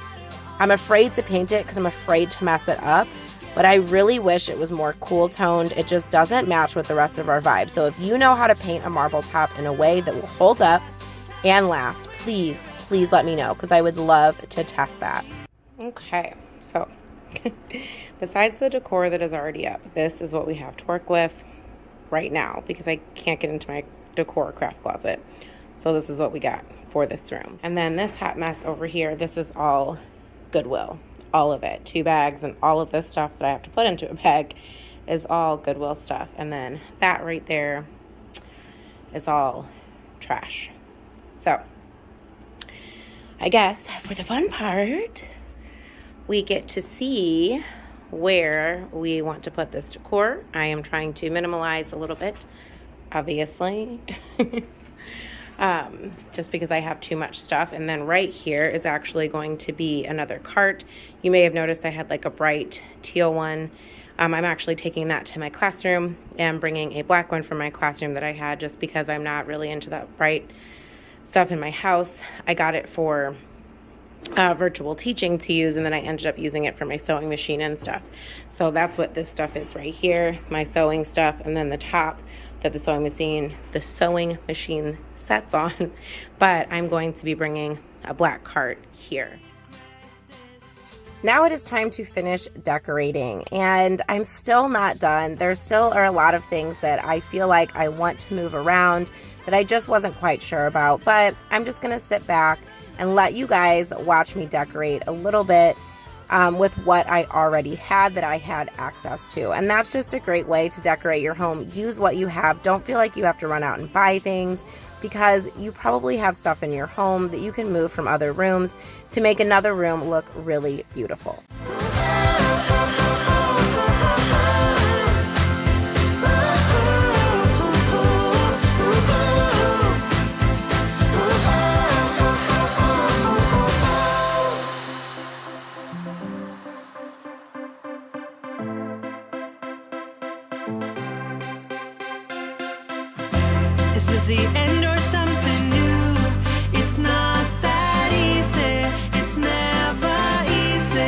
I'm afraid to paint it because I'm afraid to mess it up, but I really wish it was more cool toned. It just doesn't match with the rest of our vibe. So if you know how to paint a marble top in a way that will hold up and last, please let me know because I would love to test that. Okay, so besides the decor that is already up, this is what we have to work with right now because I can't get into my decor craft closet. So this is what we got for this room. And then this hot mess over here, this is all Goodwill. All of it. 2 bags, and all of this stuff that I have to put into a bag is all Goodwill stuff. And then that right there is all trash. So I guess for the fun part, we get to see where we want to put this decor. I am trying to minimalize a little bit, obviously, just because I have too much stuff. And then right here is actually going to be another cart. You may have noticed I had like a bright teal one. I'm actually taking that to my classroom and bringing a black one from my classroom that I had just because I'm not really into that bright stuff in my house. I got it for virtual teaching to use, and then I ended up using it for my sewing machine and stuff. So that's what this stuff is right here, my sewing stuff, and then the top that the sewing machine sets on. But I'm going to be bringing a black cart here. Now it is time to finish decorating, and I'm still not done. There still are a lot of things that I feel like I want to move around that I just wasn't quite sure about, but I'm just gonna sit back and let you guys watch me decorate a little bit with what I already had that I had access to. And that's just a great way to decorate your home. Use what you have. Don't feel like you have to run out and buy things, because you probably have stuff in your home that you can move from other rooms to make another room look really beautiful. Is this the end or something new? It's not that easy. It's never easy.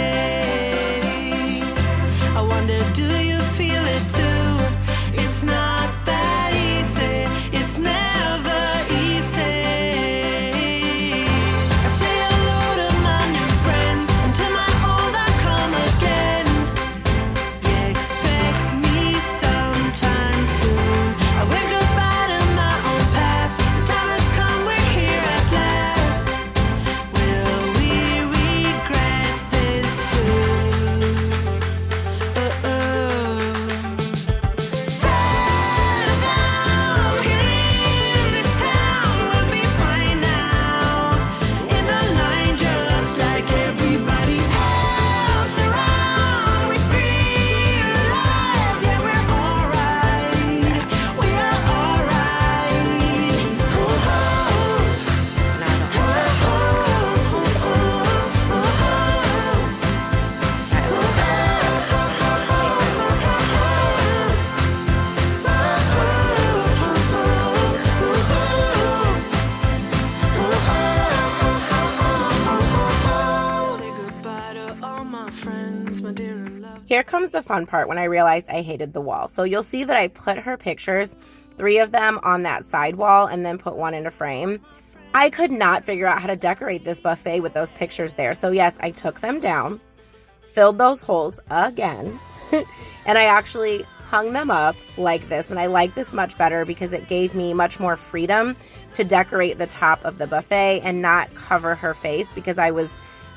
I wonder, do you feel it too? It's not that easy. It's never easy. I say hello to my new friends, and to my old I come again. You expect me sometime soon. I wake up out of my own past. comes the fun part when I realized I hated the wall. So you'll see that I put her pictures, 3 of them on that side wall, and then put one in a frame. I could not figure out how to decorate this buffet with those pictures there. So yes, I took them down, filled those holes again, and I actually hung them up like this. And I like this much better because it gave me much more freedom to decorate the top of the buffet and not cover her face, because I was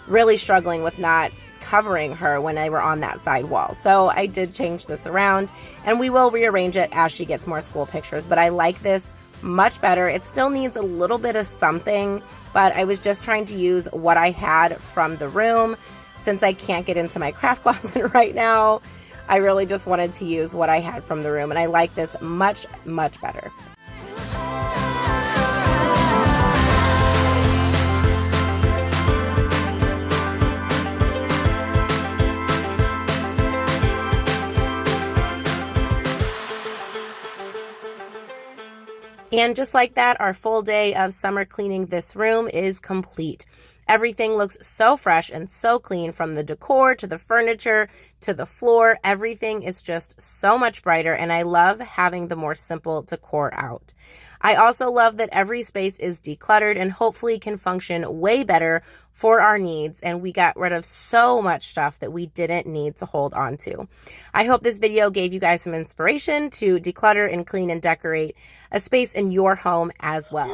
really struggling with not covering her when they were on that side wall. So I did change this around, and we will rearrange it as she gets more school pictures, but I like this much better. It still needs a little bit of something, but I was just trying to use what I had from the room. Since I can't get into my craft closet right now, I really just wanted to use what I had from the room, and I like this much, much better. And just like that, our full day of summer cleaning this room is complete. Everything looks so fresh and so clean, from the decor to the furniture to the floor. Everything is just so much brighter, and I love having the more simple decor out. I also love that every space is decluttered and hopefully can function way better for our needs, and we got rid of so much stuff that we didn't need to hold on to. I hope this video gave you guys some inspiration to declutter and clean and decorate a space in your home as well.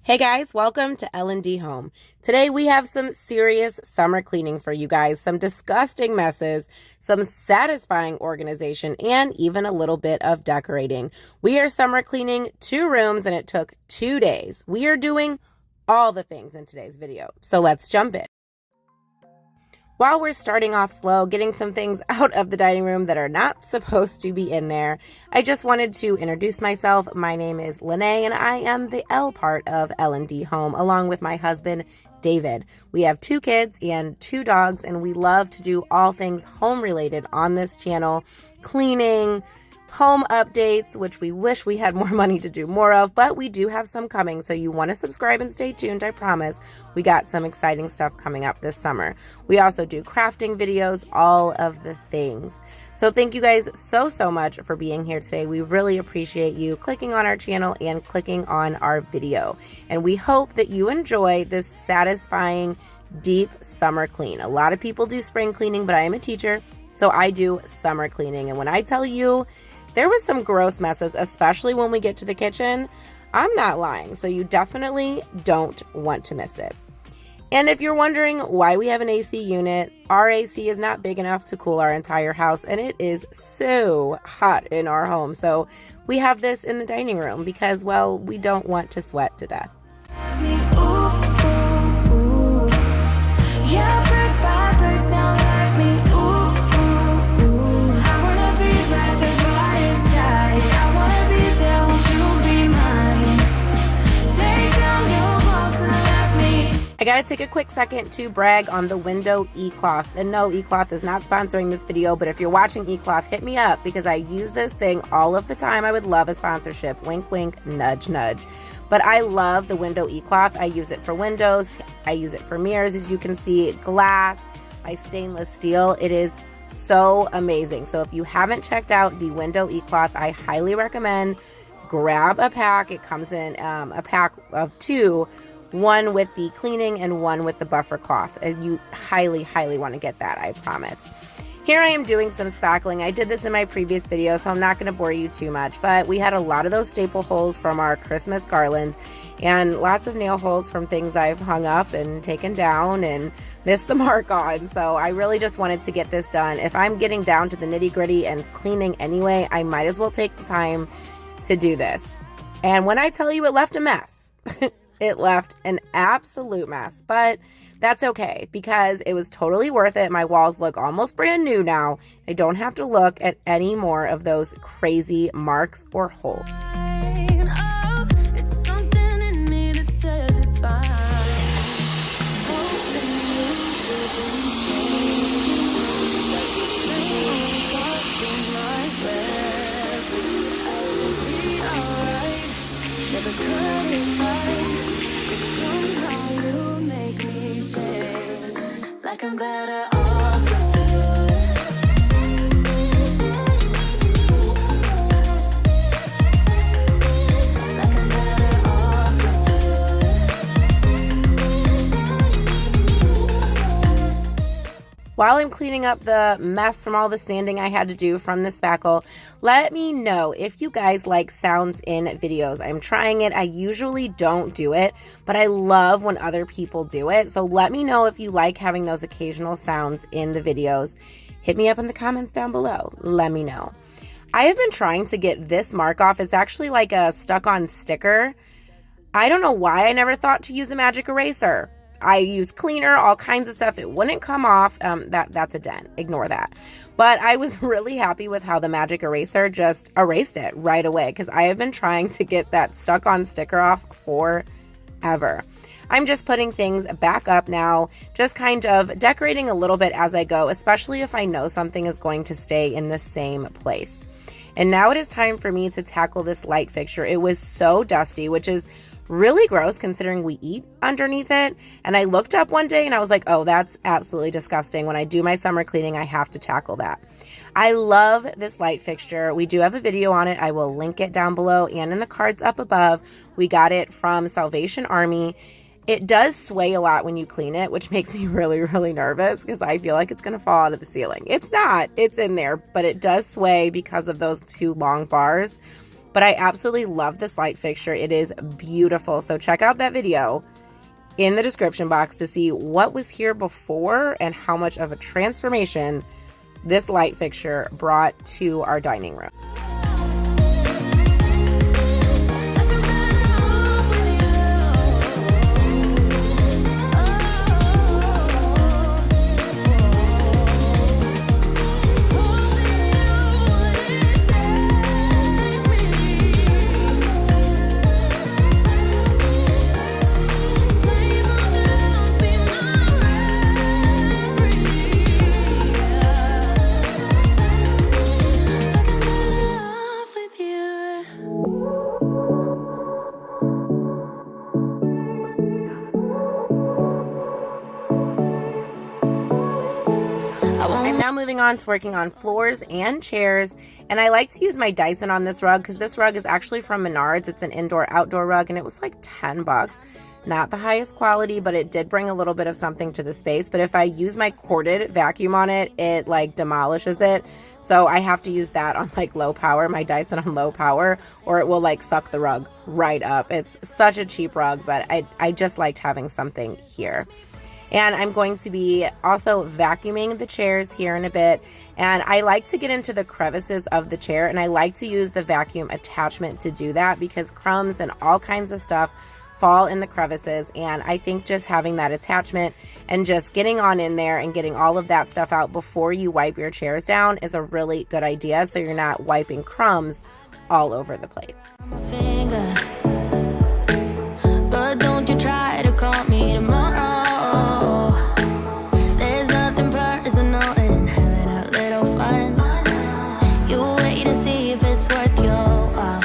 Hey guys, welcome to L&D Home. Today we have some serious summer cleaning for you guys, some disgusting messes, some satisfying organization, and even a little bit of decorating. We are summer cleaning 2 rooms and it took 2 days. We are doing all the things in today's video, so let's jump in. While we're starting off slow, getting some things out of the dining room that are not supposed to be in there, I just wanted to introduce myself. My name is Lene, and I am the L part of L&D Home, along with my husband, David. We have 2 kids and 2 dogs, and we love to do all things home related on this channel. Cleaning, home updates, which we wish we had more money to do more of, but we do have some coming, so you want to subscribe and stay tuned. I promise we got some exciting stuff coming up this summer. We also do crafting videos, all of the things. So thank you guys so much for being here today. We really appreciate you clicking on our channel and clicking on our video, and we hope that you enjoy this satisfying deep summer clean. A lot of people do spring cleaning, but I am a teacher, so I do summer cleaning, and when I tell you there was some gross messes, especially when we get to the kitchen, I'm not lying. So you definitely don't want to miss it. And if you're wondering why we have an AC unit, our AC is not big enough to cool our entire house, and it is so hot in our home. So we have this in the dining room because, well, we don't want to sweat to death. Me, ooh, ooh, ooh. Yeah, brick by brick, now let me, ooh, ooh, ooh. I wanna be right there by your side. I wanna be there, won't you be mine? Take down your walls and let me. I gotta take a quick second to brag on the window e-cloth. And no, e-cloth is not sponsoring this video, but if you're watching e-cloth, hit me up because I use this thing all of the time. I would love a sponsorship. Wink, wink, nudge, nudge. But I love the window e-cloth. I use it for windows. I use it for mirrors, as you can see, glass, my stainless steel. It is so amazing. So if you haven't checked out the window e-cloth, I highly recommend grab a pack. It comes in a pack of 2, one with the cleaning and one with the buffer cloth. And you highly want to get that, I promise. Here I am doing some spackling. I did this in my previous video, so I'm not going to bore you too much, but we had a lot of those staple holes from our Christmas garland and lots of nail holes from things I've hung up and taken down and missed the mark on. So I really just wanted to get this done. If I'm getting down to the nitty-gritty and cleaning anyway, I might as well take the time to do this. And when I tell you it left a mess, it left an absolute mess, but that's okay because it was totally worth it. My walls look almost brand new now. I don't have to look at any more of those crazy marks or holes. Oh, it's something in me that says it's fine. Hoping you wouldn't change. Lost in my breath. I will be alright. Never But somehow you make me change. Like I'm better off with you. Like I'm better off with you. While I'm cleaning up the mess from all the sanding I had to do from the spackle, let me know if you guys like sounds in videos. I'm trying it. I usually don't do it, but I love when other people do it. So let me know if you like having those occasional sounds in the videos. Hit me up in the comments down below. Let me know. I have been trying to get this mark off. It's actually like a stuck-on sticker. I don't know why I never thought to use a magic eraser. I use cleaner, all kinds of stuff. It wouldn't come off. That's a dent. Ignore that. But I was really happy with how the magic eraser just erased it right away, because I have been trying to get that stuck-on sticker off forever. I'm just putting things back up now, just kind of decorating a little bit as I go, especially if I know something is going to stay in the same place. And now it is time for me to tackle this light fixture. It was so dusty, which is really gross considering we eat underneath it. And I looked up one day and I was like, oh, that's absolutely disgusting. When I do my summer cleaning, I have to tackle that. I love this light fixture. We do have a video on it. I will link it down below and in the cards up above. We got it from Salvation Army. It does sway a lot when you clean it, which makes me really, really nervous because I feel like it's going to fall out of the ceiling. It's not. It's in there, but it does sway because of those two long bars. But I absolutely love this light fixture. It is beautiful. So check out that video in the description box to see what was here before and how much of a transformation this light fixture brought to our dining room. I'm now moving on to working on floors and chairs, and I like to use my Dyson on this rug because this rug is actually from Menards. It's an indoor-outdoor rug, and it was like 10 bucks. Not the highest quality, but it did bring a little bit of something to the space. But if I use my corded vacuum on it, it like demolishes it. So I have to use that on like low power, my Dyson on low power, or it will like suck the rug right up. It's such a cheap rug, but I just liked having something here. And I'm going to be also vacuuming the chairs here in a bit. And I like to get into the crevices of the chair, and I like to use the vacuum attachment to do that because crumbs and all kinds of stuff fall in the crevices. And I think just having that attachment and just getting on in there and getting all of that stuff out before you wipe your chairs down is a really good idea, so you're not wiping crumbs all over the place. Finger. But don't you try to call me tomorrow. There's nothing personal in having a little fun. You wait and see if it's worth your while.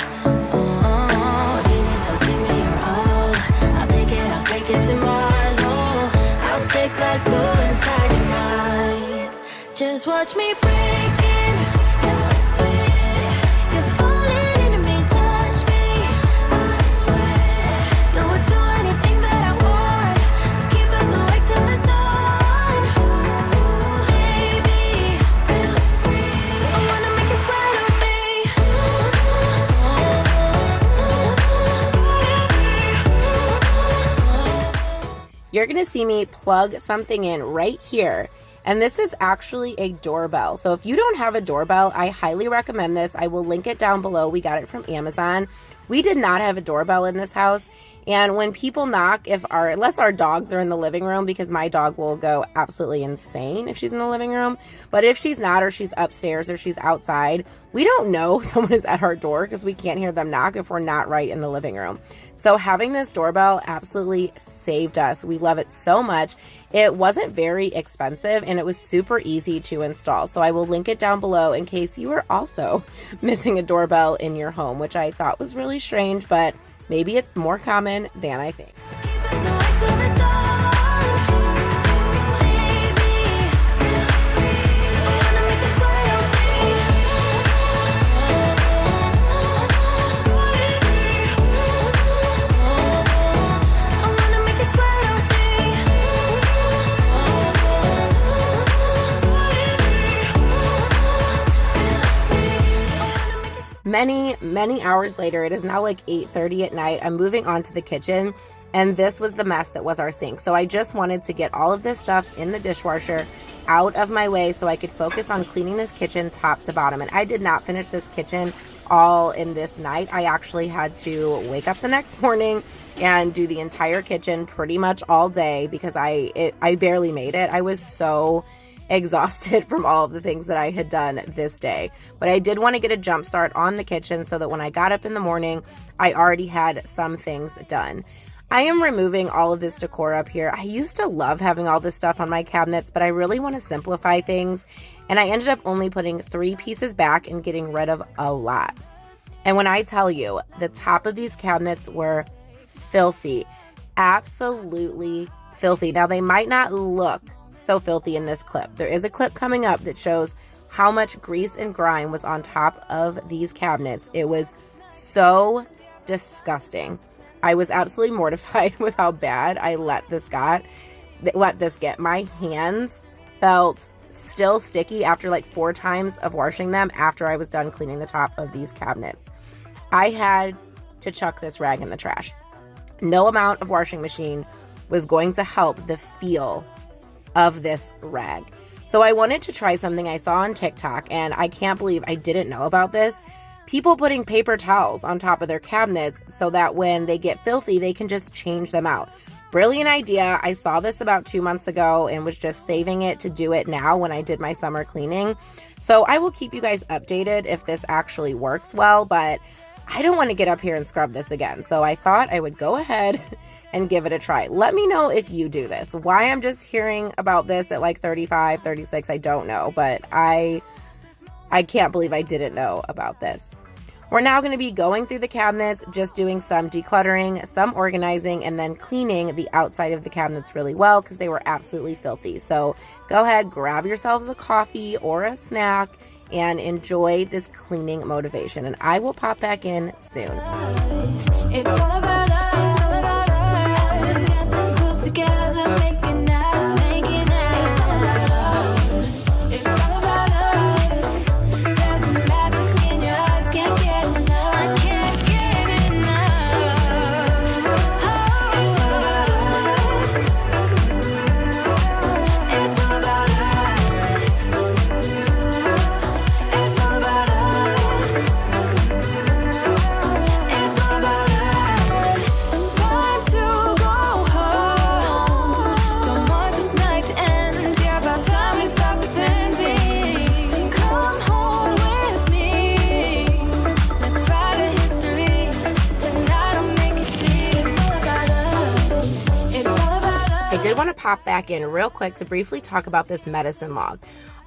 So give me your all. I'll take it to Mars. Oh, I'll stick like glue inside your mind. Just watch me break in. You're sweet. You're falling into me, touch me. I swear you would do anything that I want. So keep us awake till the dawn. Ooh, baby, feel free. I wanna make you sweat on me. You're going to see me plug something in right here. And this is actually a doorbell. So if you don't have a doorbell, I highly recommend this. I will link it down below. We got it from Amazon. We did not have a doorbell in this house. And when people knock, unless our dogs are in the living room, because my dog will go absolutely insane if she's in the living room. But if she's not, or she's upstairs, or she's outside, we don't know someone is at our door because we can't hear them knock if we're not right in the living room. So having this doorbell absolutely saved us. We love it so much. It wasn't very expensive and it was super easy to install. So I will link it down below in case you are also missing a doorbell in your home, which I thought was really strange, but maybe it's more common than I think. Keep us awake till the dawn. Baby, I wanna make you sweat on me. I wanna make you sweat on me. Many hours later, it is now like 8:30 at night. I'm moving on to the kitchen, and this was the mess that was our sink. So I just wanted to get all of this stuff in the dishwasher out of my way so I could focus on cleaning this kitchen top to bottom. And I did not finish this kitchen all in this night. I actually had to wake up the next morning and do the entire kitchen pretty much all day because I barely made it. I was so exhausted from all of the things that I had done this day. But I did want to get a jump start on the kitchen so that when I got up in the morning, I already had some things done. I am removing all of this decor up here. I used to love having all this stuff on my cabinets, but I really want to simplify things. And I ended up only putting 3 pieces back and getting rid of a lot. And when I tell you, the top of these cabinets were filthy, absolutely filthy. Now, they might not look so filthy in this clip. There is a clip coming up that shows how much grease and grime was on top of these cabinets. It was so disgusting. I was absolutely mortified with how bad I let this get. My hands felt still sticky after like 4 times of washing them after I was done cleaning the top of these cabinets. I had to chuck this rag in the trash. No amount of washing machine was going to help the feel of this rag. So I wanted to try something I saw on TikTok, and I can't believe I didn't know about this. People putting paper towels on top of their cabinets so that when they get filthy, they can just change them out. Brilliant idea. I saw this about 2 months ago and was just saving it to do it now when I did my summer cleaning. So I will keep you guys updated if this actually works well, but I don't want to get up here and scrub this again. So I thought I would go ahead and give it a try. Let me know if you do this. Why I'm just hearing about this at like 35, 36, I don't know, but I can't believe I didn't know about this. We're now going to be going through the cabinets, just doing some decluttering, some organizing, and then cleaning the outside of the cabinets really well because they were absolutely filthy. So go ahead, grab yourselves a coffee or a snack and enjoy this cleaning motivation. And I will pop back in soon. It's all about us, all about us. We're dancing close together, making out, making out. It's all about us, it's all about us. There's a magic in your eyes, can't get enough, I can't get enough. Oh, it's all about us. It's all about us. It's all about us. It's all about us. Time to go home. Don't want this night to end. Yeah, about time we stop pretending. Come home with me. Let's write a history. Tonight I'll make you see. It's all about us. It's all about us. I did want to pop back in real quick to briefly talk about this medicine log.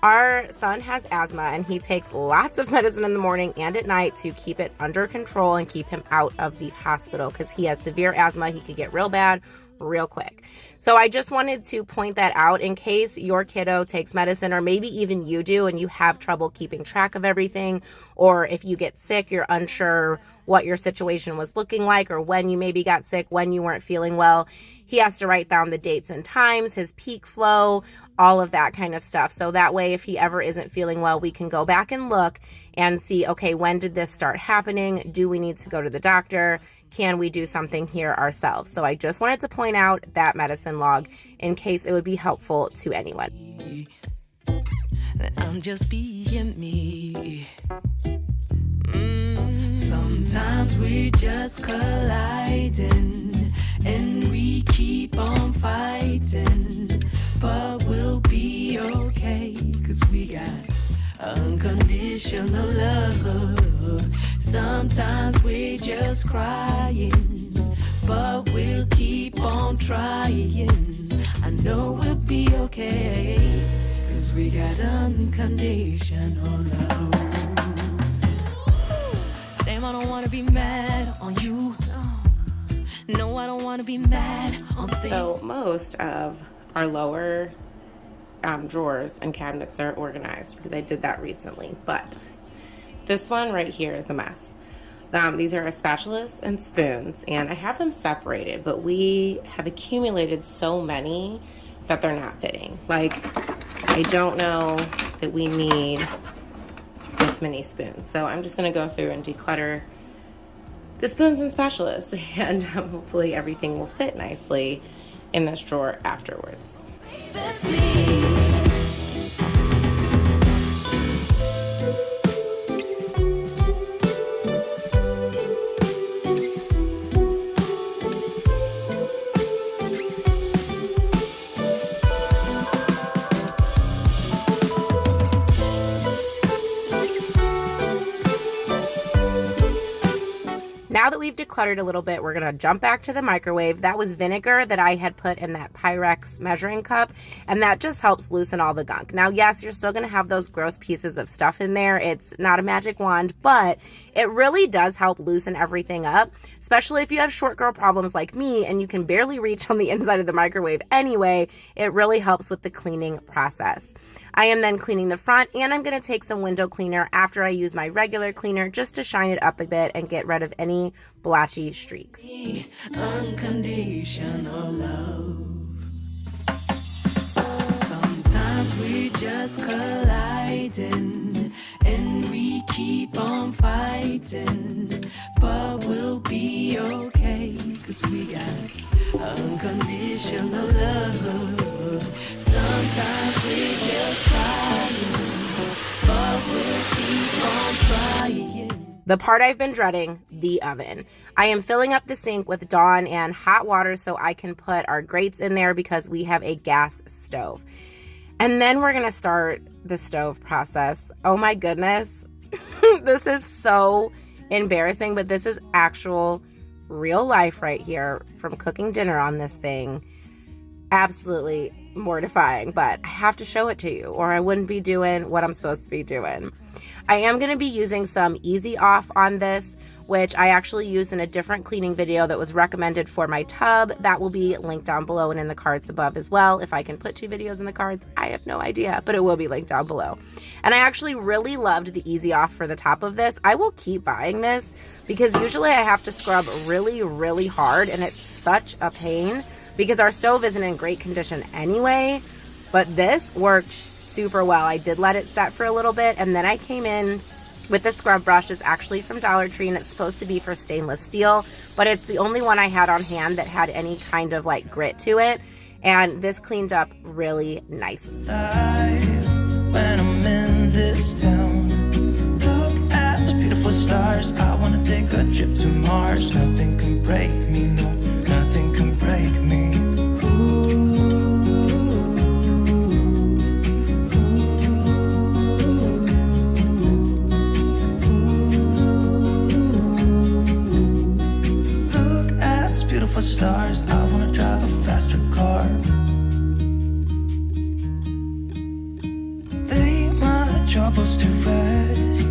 Our son has asthma and he takes lots of medicine in the morning and at night to keep it under control and keep him out of the hospital because he has severe asthma. He could get real bad real quick. So I just wanted to point that out in case your kiddo takes medicine, or maybe even you do and you have trouble keeping track of everything, or if you get sick, you're unsure what your situation was looking like or when you maybe got sick, when you weren't feeling well. He has to write down the dates and times, his peak flow, all of that kind of stuff. So that way, if he ever isn't feeling well, we can go back and look and see, okay, when did this start happening? Do we need to go to the doctor? Can we do something here ourselves? So I just wanted to point out that medicine log in case it would be helpful to anyone. I'm just being me. Sometimes we're just colliding and we keep on fighting, but we'll be okay, 'cause we got unconditional love. Sometimes we're just crying, but we'll keep on trying. I know we'll be okay, 'cause we got unconditional love. Damn, I don't wanna be mad on you, No, I don't want to be mad on things. So most of our lower drawers and cabinets are organized because I did that recently, but this one right here is a mess. These are spatulas and spoons, and I have them separated, but we have accumulated so many that they're not fitting. Like, I don't know that we need this many spoons. So I'm just going to go through and declutter the spoons and spatulas, and hopefully everything will fit nicely in this drawer afterwards. Now that we've decluttered a little bit, we're going to jump back to the microwave. That was vinegar that I had put in that Pyrex measuring cup, and that just helps loosen all the gunk. Now, yes, you're still going to have those gross pieces of stuff in there. It's not a magic wand, but it really does help loosen everything up, especially if you have short girl problems like me and you can barely reach on the inside of the microwave anyway. It really helps with the cleaning process. I am then cleaning the front, and I'm going to take some window cleaner after I use my regular cleaner just to shine it up a bit and get rid of any blotchy streaks. Unconditional love. Sometimes we just colliding and we keep on fighting, but we'll be okay, 'cause we got unconditional love. Sometimes we just crying, but we'll keep on trying. The part I've been dreading, the oven. I am filling up the sink with Dawn and hot water so I can put our grates in there because we have a gas stove. And then we're going to start the stove process. Oh my goodness. This is so embarrassing, but this is actual real life right here from cooking dinner on this thing. Absolutely mortifying, but I have to show it to you or I wouldn't be doing what I'm supposed to be doing. I am going to be using some Easy Off on this, which I actually used in a different cleaning video that was recommended for my tub. That will be linked down below and in the cards above as well. If I can put 2 videos in the cards, I have no idea, but it will be linked down below. And I actually really loved the Easy Off for the top of this. I will keep buying this because usually I have to scrub really, really hard, and it's such a pain because our stove isn't in great condition anyway, but this worked super well. I did let it set for a little bit, and then I came in with the scrub brush. It's actually from Dollar Tree, and it's supposed to be for stainless steel, but it's the only one I had on hand that had any kind of like grit to it, and this cleaned up really nicely. When I'm in this town, look at those beautiful stars. I wanna take a trip to Mars. Nothing can break me, no, nothing can break me. Stars, I wanna drive a faster car. Lay my troubles to rest,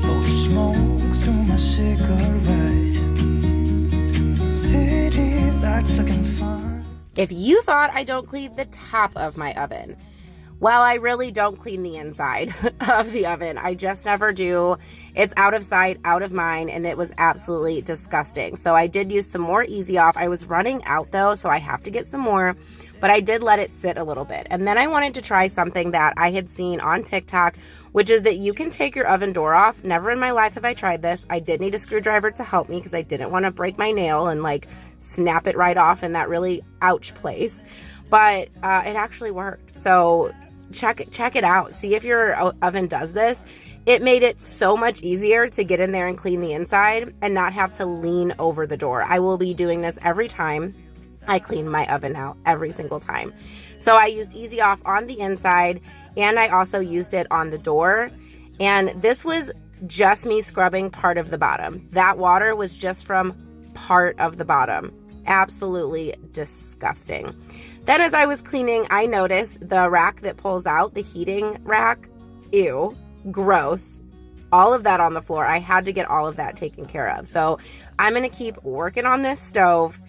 blow the smoke through my cigarette. City lights looking fine. If you thought I don't clean the top of my oven, well, I really don't clean the inside of the oven. I just never do. It's out of sight, out of mind, and it was absolutely disgusting. So I did use some more Easy Off. I was running out though, so I have to get some more, but I did let it sit a little bit. And then I wanted to try something that I had seen on TikTok, which is that you can take your oven door off. Never in my life have I tried this. I did need a screwdriver to help me because I didn't want to break my nail and like snap it right off in that really ouch place. But it actually worked. So check it out. See if your oven does this. It made it so much easier to get in there and clean the inside and not have to lean over the door. I will be doing this every time I clean my oven out, every single time. So I used Easy Off on the inside, and I also used it on the door. And this was just me scrubbing part of the bottom. That water was just from part of the bottom. Absolutely disgusting. Then as I was cleaning, I noticed the rack that pulls out, the heating rack. Ew, gross. all of that on the floor. I had to get all of that taken care of. So I'm going to keep working on this stove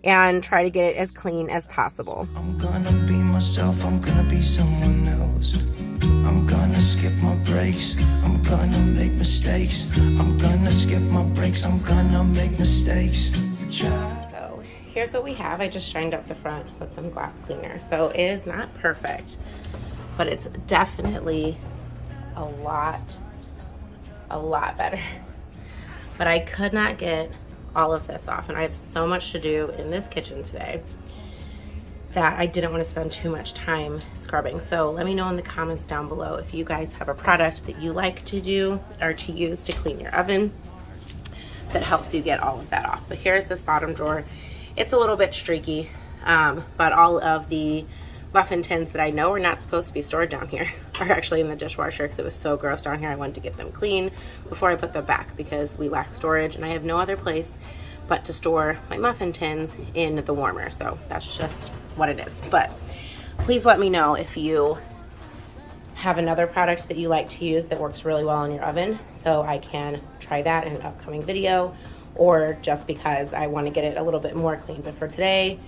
and try to get it as clean as possible. I'm gonna be myself, I'm gonna be someone else. I'm gonna skip my breaks, I'm gonna make mistakes. I'm gonna skip my breaks, I'm gonna make mistakes. So here's what we have. I just shined up the front with some glass cleaner. So it is not perfect, but it's definitely a lot better. But I could not get all of this off, and I have so much to do in this kitchen today that I didn't want to spend too much time scrubbing. So let me know in the comments down below if you guys have a product that you like to do or to use to clean your oven that helps you get all of that off. But here's this bottom drawer. It's a little bit streaky, but all of the muffin tins that I know are not supposed to be stored down here are actually in the dishwasher because it was so gross down here. I wanted to get them clean before I put them back because we lack storage and I have no other place but to store my muffin tins in the warmer. So that's just what it is. But please let me know if you have another product that you like to use that works really well in your oven so I can try that in an upcoming video, or just because I want to get it a little bit more clean. But for today,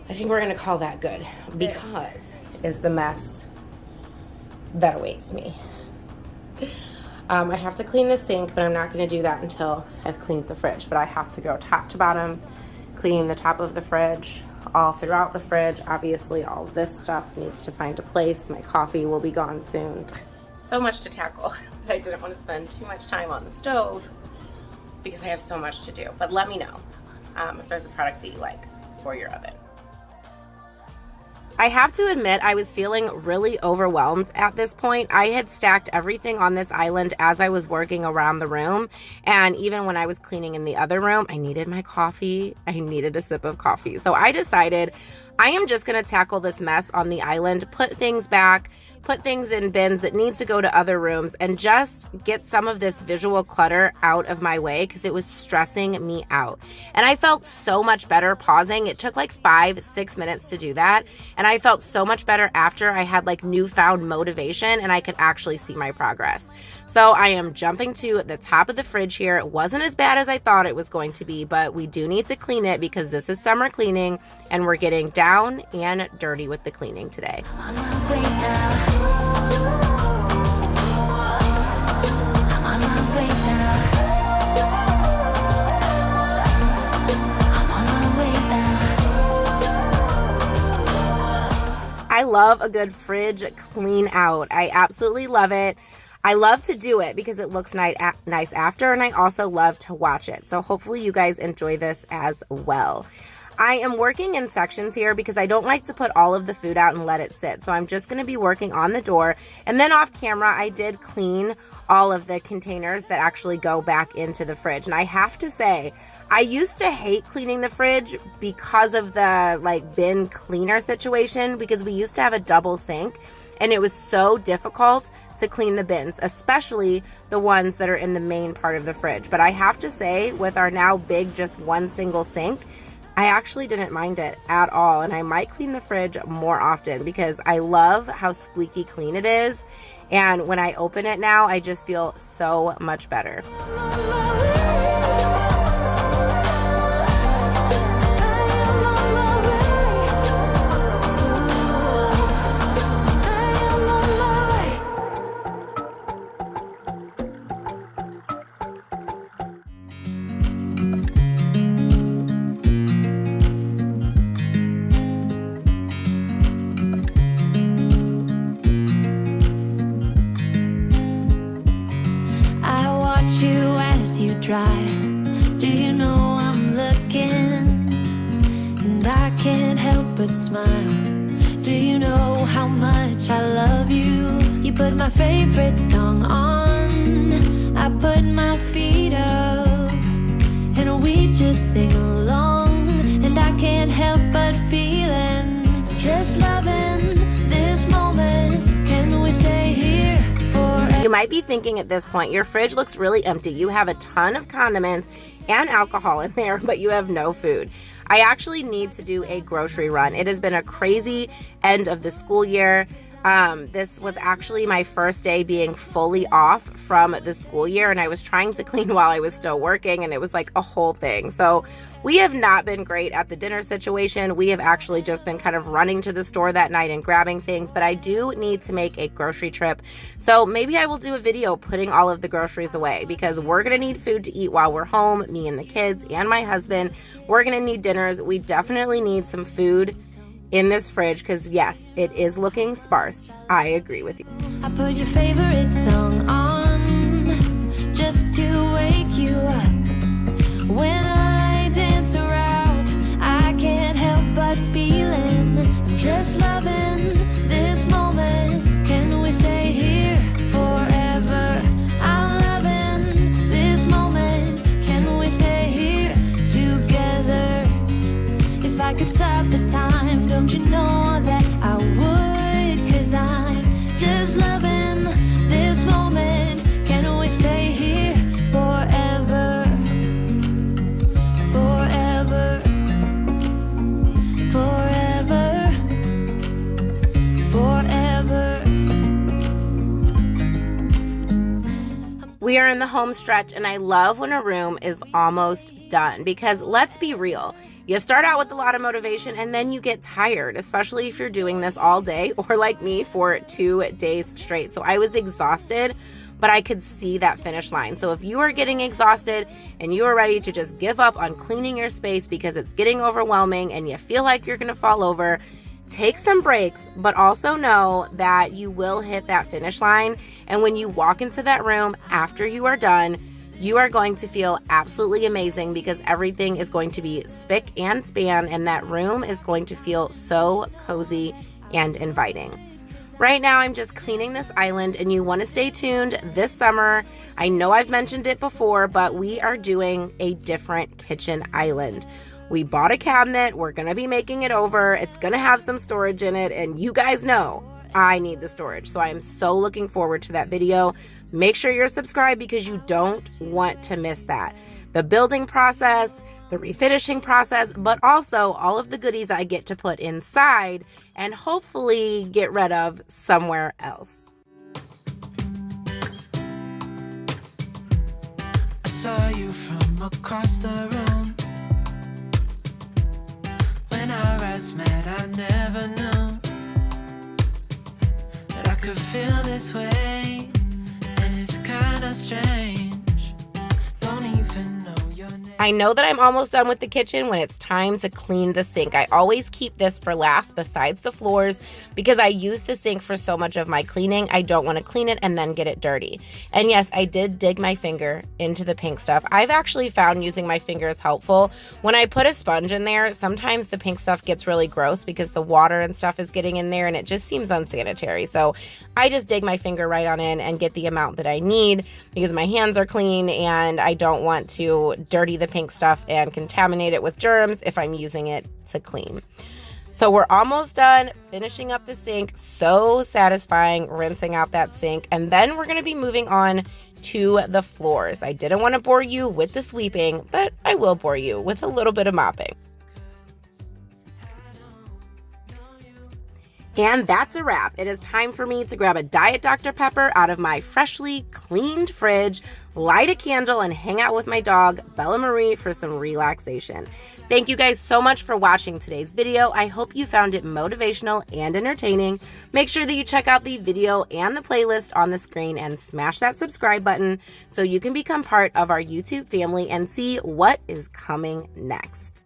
I think we're gonna call that good because is the mess that awaits me. I have to clean the sink, but I'm not gonna do that until I've cleaned the fridge. But I have to go top to bottom, clean the top of the fridge, all throughout the fridge. Obviously, all this stuff needs to find a place. My coffee will be gone soon. So much to tackle that I didn't want to spend too much time on the stove because I have so much to do. But let me know if there's a product that you like for your oven. I have to admit, I was feeling really overwhelmed at this point. I had stacked everything on this island as I was working around the room. And even when I was cleaning in the other room, I needed my coffee. I needed a sip of coffee. So I decided I am just going to tackle this mess on the island, put things back, put things in bins that need to go to other rooms, and just get some of this visual clutter out of my way because it was stressing me out. And I felt so much better pausing. It took like 5-6 minutes to do that. And I felt so much better after I had like newfound motivation and I could actually see my progress. So I am jumping to the top of the fridge here. It wasn't as bad as I thought it was going to be, but we do need to clean it because this is summer cleaning and we're getting down and dirty with the cleaning today. I love a good fridge clean out. I absolutely love it. I love to do it because it looks nice after, and I also love to watch it. So hopefully you guys enjoy this as well. I am working in sections here because I don't like to put all of the food out and let it sit. So I'm just going to be working on the door. And then off camera, I did clean all of the containers that actually go back into the fridge. And I have to say, I used to hate cleaning the fridge because of the like bin cleaner situation, because we used to have a double sink and it was so difficult to clean the bins, especially the ones that are in the main part of the fridge. But I have to say, with our now big, just one single sink, I actually didn't mind it at all. And I might clean the fridge more often because I love how squeaky clean it is. And when I open it now, I just feel so much better. Do you know I'm looking, and I can't help but smile? Do you know how much I love you? You put my favorite song on, I put my feet up, and we just sing along, and I can't help but feeling, just loving this moment. Can we stay here forever? You might be thinking at this point, your fridge looks really empty. You have a ton of condiments and alcohol in there, but you have no food. I actually need to do a grocery run. It has been a crazy end of the school year. This was actually my first day being fully off from the school year, and I was trying to clean while I was still working, and it was like a whole thing. So we have not been great at the dinner situation. We have actually just been kind of running to the store that night and grabbing things, but I do need to make a grocery trip. So maybe I will do a video putting all of the groceries away, because we're going to need food to eat while we're home, me and the kids and my husband. We're going to need dinners. We definitely need some food in this fridge, because yes, it is looking sparse. I agree with you. I put your favorite song on just to wake you up. When I dance around, I can't help but feeling I'm just loving this moment. Can we stay here forever? I'm loving this moment. Can we stay here together? If I could stop the time, don't you know that I would? 'Cause I'm just loving this moment. Can we stay here forever? Forever. Forever. Forever. We are in the home stretch, and I love when a room is almost done, because let's be real. You start out with a lot of motivation and then you get tired, especially if you're doing this all day, or like me for 2 days straight. So I was exhausted, but I could see that finish line. So if you are getting exhausted and you are ready to just give up on cleaning your space because it's getting overwhelming and you feel like you're going to fall over, take some breaks, but also know that you will hit that finish line. And when you walk into that room after you are done, you are going to feel absolutely amazing, because everything is going to be spick and span, and that room is going to feel so cozy and inviting. Right now, I'm just cleaning this island, and you want to stay tuned this summer. I know I've mentioned it before, but we are doing a different kitchen island. We bought a cabinet. We're going to be making it over. It's going to have some storage in it, and you guys know I need the storage. So I am so looking forward to that video. Make sure you're subscribed, because you don't want to miss that. The building process, the refinishing process, but also all of the goodies I get to put inside and hopefully get rid of somewhere else. I saw you from across the room. When our eyes met, I never knew that I could feel this way. And it's kinda strange. Don't even know your name. I know that I'm almost done with the kitchen when it's time to clean the sink. I always keep this for last besides the floors, because I use the sink for so much of my cleaning. I don't want to clean it and then get it dirty. And yes, I did dig my finger into the pink stuff. I've actually found using my finger is helpful. When I put a sponge in there, sometimes the pink stuff gets really gross because the water and stuff is getting in there and it just seems unsanitary. So I just dig my finger right on in and get the amount that I need, because my hands are clean and I don't want to dirty the pink stuff and contaminate it with germs if I'm using it to clean. So we're almost done finishing up the sink. So satisfying rinsing out that sink. And then we're going to be moving on to the floors. I didn't want to bore you with the sweeping, but I will bore you with a little bit of mopping. And that's a wrap. It is time for me to grab a Diet Dr. Pepper out of my freshly cleaned fridge, light a candle, and hang out with my dog, Bella Marie, for some relaxation. Thank you guys so much for watching today's video. I hope you found it motivational and entertaining. Make sure that you check out the video and the playlist on the screen and smash that subscribe button so you can become part of our YouTube family and see what is coming next.